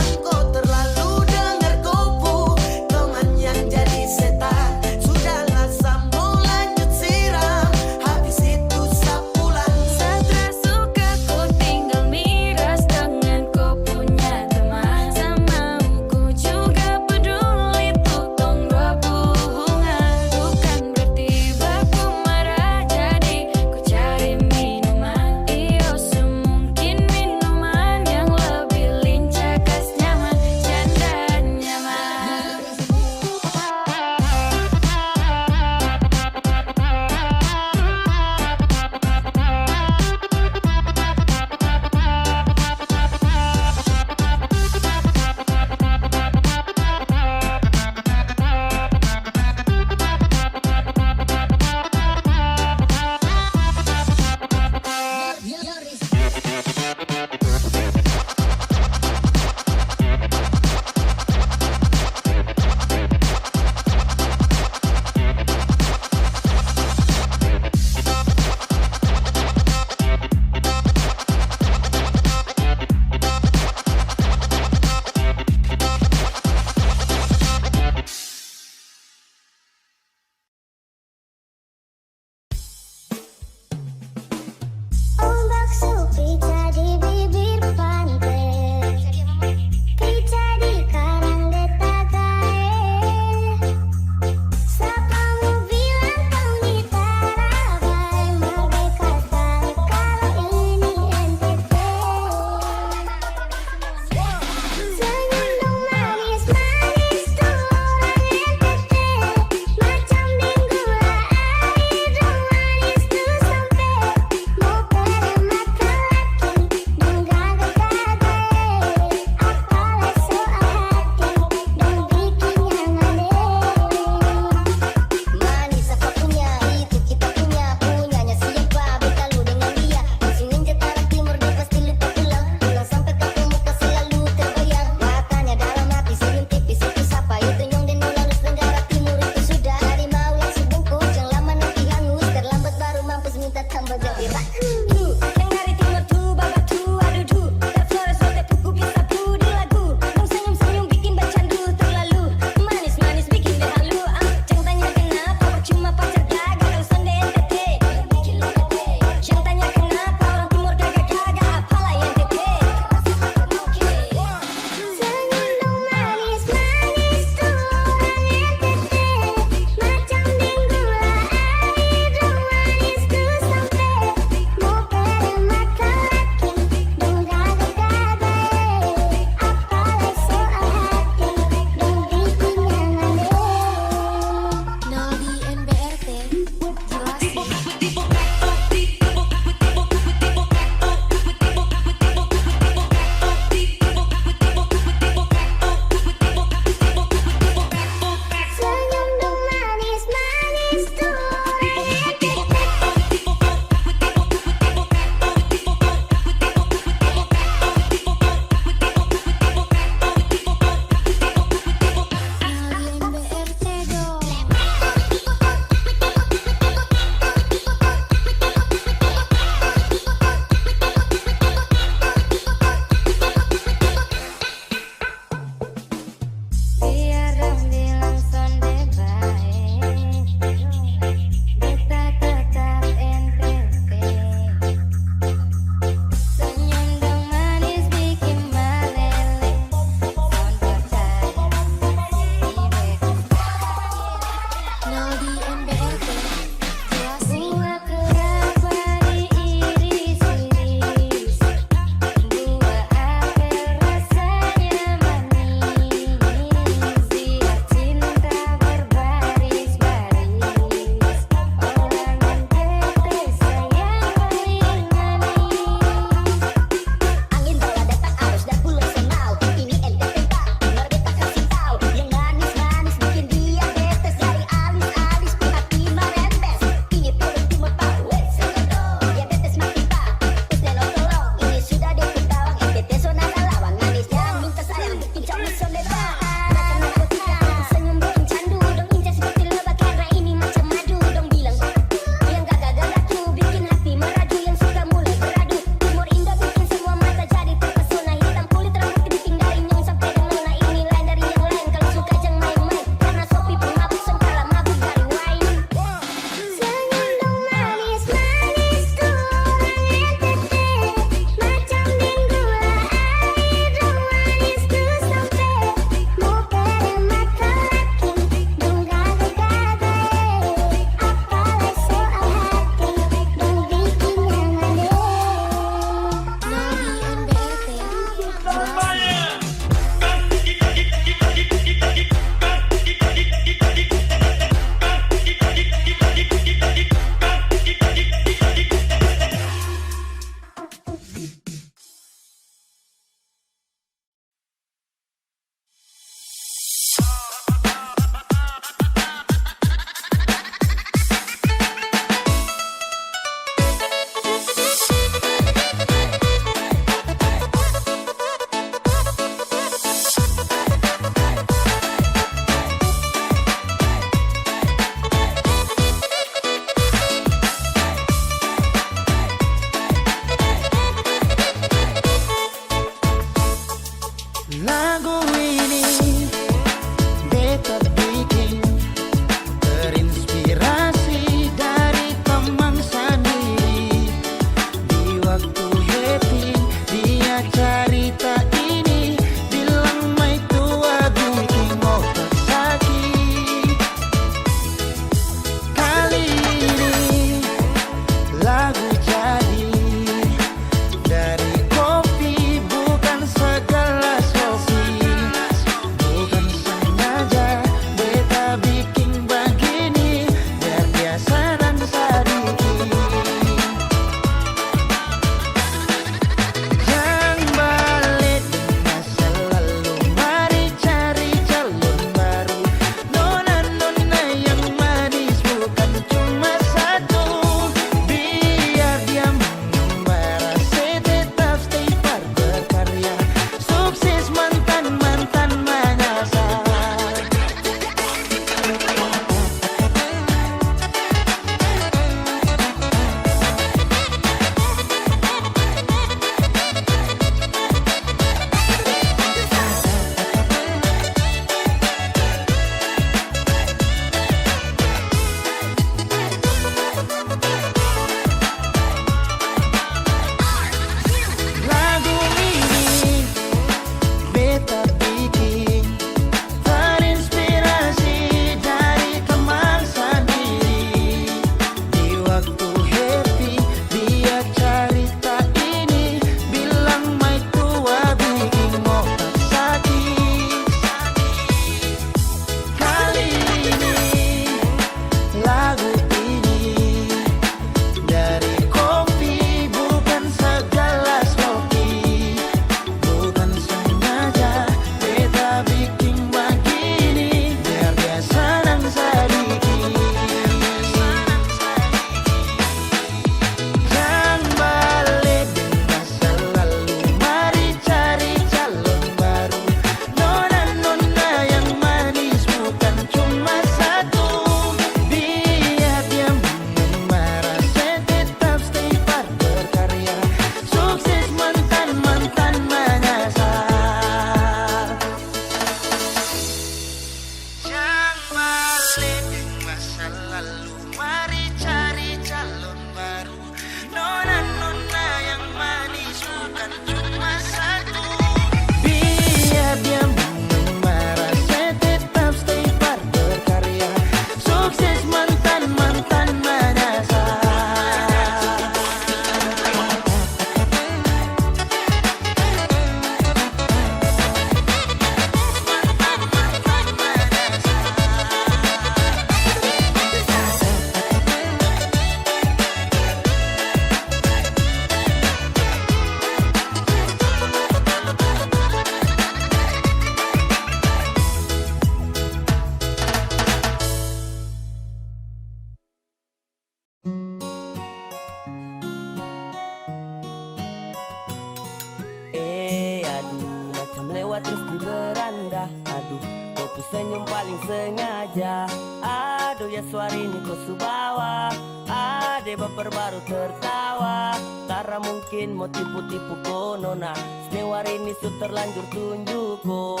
sengaja. Aduh ya suara ini kau subawa. Ade baper baru tertawa. Tara mungkin mau tipu-tipu kono nah. Senewar ini su terlanjur tunjuko.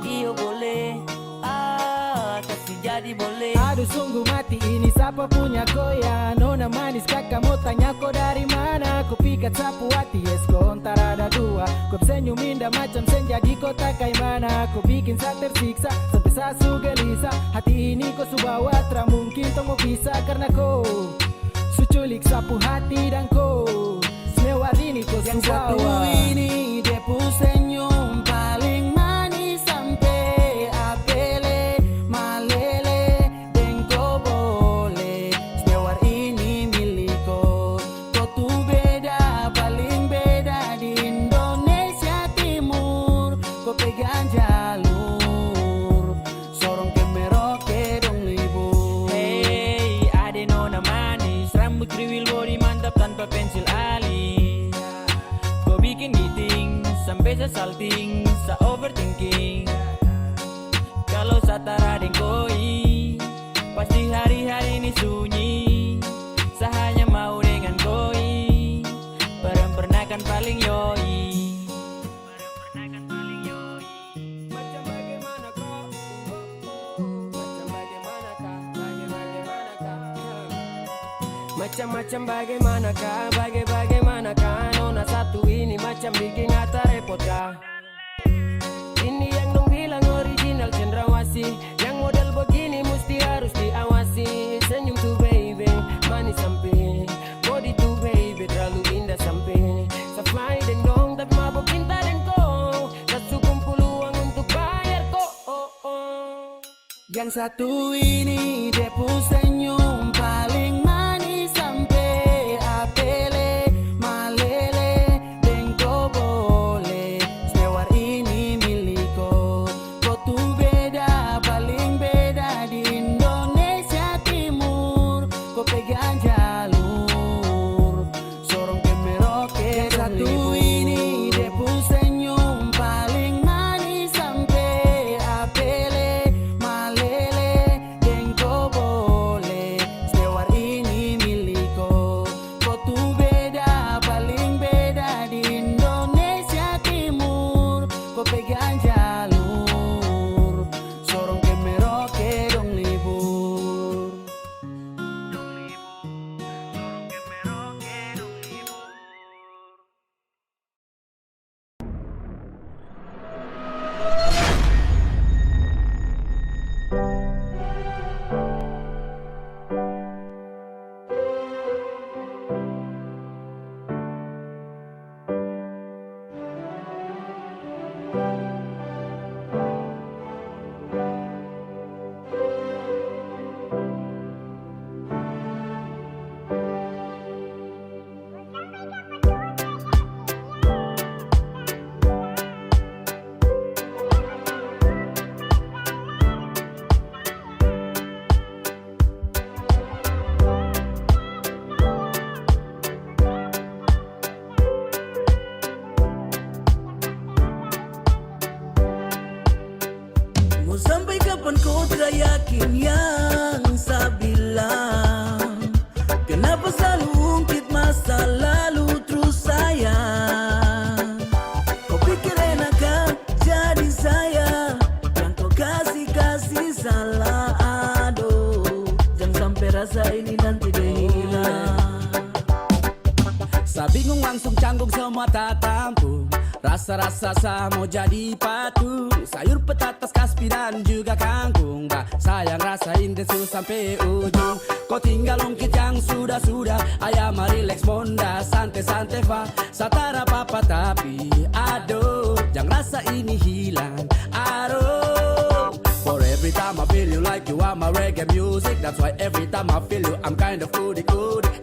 Iyo boleh. Kasih jadi boleh. Aduh sungguh mati ini siapa punya koya. Nona manis kakak mau tanya kau dari mana. Kau pikat sapu hati yes kau antara ada dua. Kau senyum indah macam senja di kota kayak mana. Kau bikin saya tersiksa sampai saya su gelisah. Hati ini kau su bawa tra mungkin kau mau bisa. Karena kau su culik sapu hati dan kau senewar ini kau su bawa. Yang satu ini dia pu senyum paling manis sampai apele malele dan kau boleh. Senewar ini milik kau. Kau tuh beda paling beda di Indonesia Timur. Kau pegang jalur sorong ke Merauke dong libur. Hey, ade nona manis, rambut kriwil body mantap tanpa pensil alis. Kau bikin meeting sampai saya salting, saya overthinking. Kalau saya tara deng koi, pasti hari-hari ini sunyi. Saya hanya mau dengan koi, perem-pernakan paling yoi. Macam bagaimana kau? Macam bagaimanakah? Macam-macam bagaimanakah? Bagaimanakah? Nona satu ini macam bikin hata repot kah? Ini yang dong bilang original cendrawasih. Yang model begini mesti harus diawasi. Senyum tuh baby, manis sampai body tuh baby, terlalu indah sampai Safai dan dong tapi mabok cinta dan kau. Tak cukup peluang untuk bayar kok. Yang satu ini dia pu senyum paling manis sampai apele malele dan kau boleh. Senewar ini milik kau. Kau tuh beda paling beda di Indonesia Timur. Kau pegang jalur sorong ke Merauke. Yang satu ini dia pu senyum paling manis sampai apele malele dan kau boleh. Senewar ini milik kau. Kau tuh beda paling beda di Indonesia Timur. Kau pegang jalur sorong ke Merauke dong libur. Mau sampai kapan kau tak yakin yang saya bilang? Kenapa selalu ungkit masa lalu terus sayang? Kau pikir enak kan jadi saya yang kau kasih salah. Aduh, jangan sampai rasa ini nanti dia hilang. Saya bingung langsung canggung semua tak tampung. Rasa-rasa saya mau jadi patung. Sayur petatas kaspi dan juga kangkung. Bah, sayang rasain desu sampai ujung. Kau tinggal ungkit yang sudah-sudah. Ayam relax monda santai-santai fa. Satara apa tapi aduh, jangan rasa ini hilang. Aduh, for every time I feel you like you are my reggae music. That's why every time I feel you I'm kind of foodie.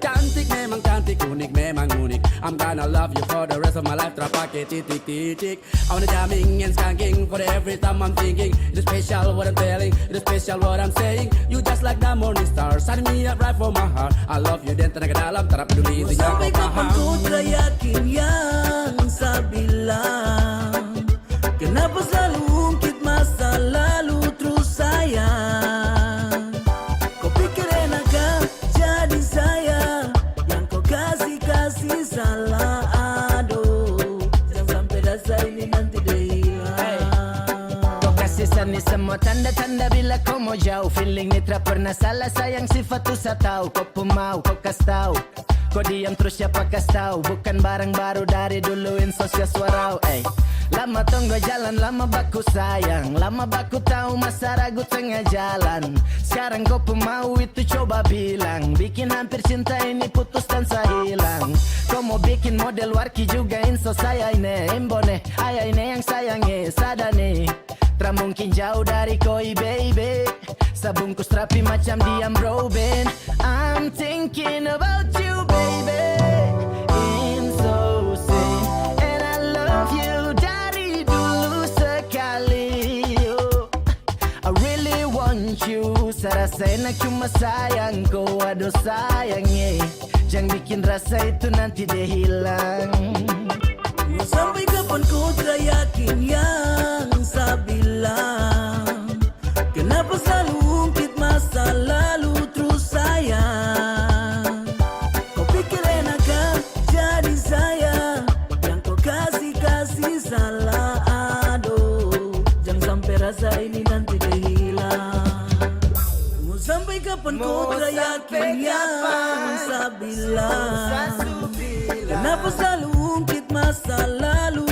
Cantik memang cantik, unik memang unik. I'm gonna love you for the rest of my life. Terpakai titik-titik. I wanna jamming and skanking for every time I'm thinking. It's special what I'm telling, it's special what I'm saying. You just like the morning star, sign me up right for my heart. I love you dan tenaga dalam, tak peduli itu yang kau Sampai kapan kau paham. tak yakin yang saya bilang? Kenapa selalu ungkit masa lalu kau mau jauh. Feeling nitra pernah salah, sayang sifat tuh saya tahu. Kau pemau, kau kas tahu. Kau diam terus siapa kas tahu. Bukan barang baru dari dulu insosya suarau. Lama tunggu jalan, lama baku sayang. Lama baku tahu masa ragu tengah jalan. Sekarang kau pemau itu coba bilang. Bikin hampir cinta ini putus dan saya hilang. Kau mau bikin model warki juga inso saya ini. Imbone, ayah ini yang sayangi, sadane. Tak mungkin jauh dari koi baby. Sabungkus rapi macam diam Robin. I'm thinking about you baby. In so sing. And I love you dari dulu sekali. I really want you. Saya rasa enak cuma sayang kau. Aduh sayangnya. Jangan bikin rasa itu nanti dia hilang. Mau sampai kapan kau tak yakin yang saya bilang? Kenapa selalu ungkit masa lalu terus sayang? Kau pikir enak kan jadi saya yang kau kasih salah? Aduh, jangan sampai rasa ini nanti dia hilang. Mau sampai kapan kau tak yakin yang saya bilang? Kenapa selalu ungkit masa lalu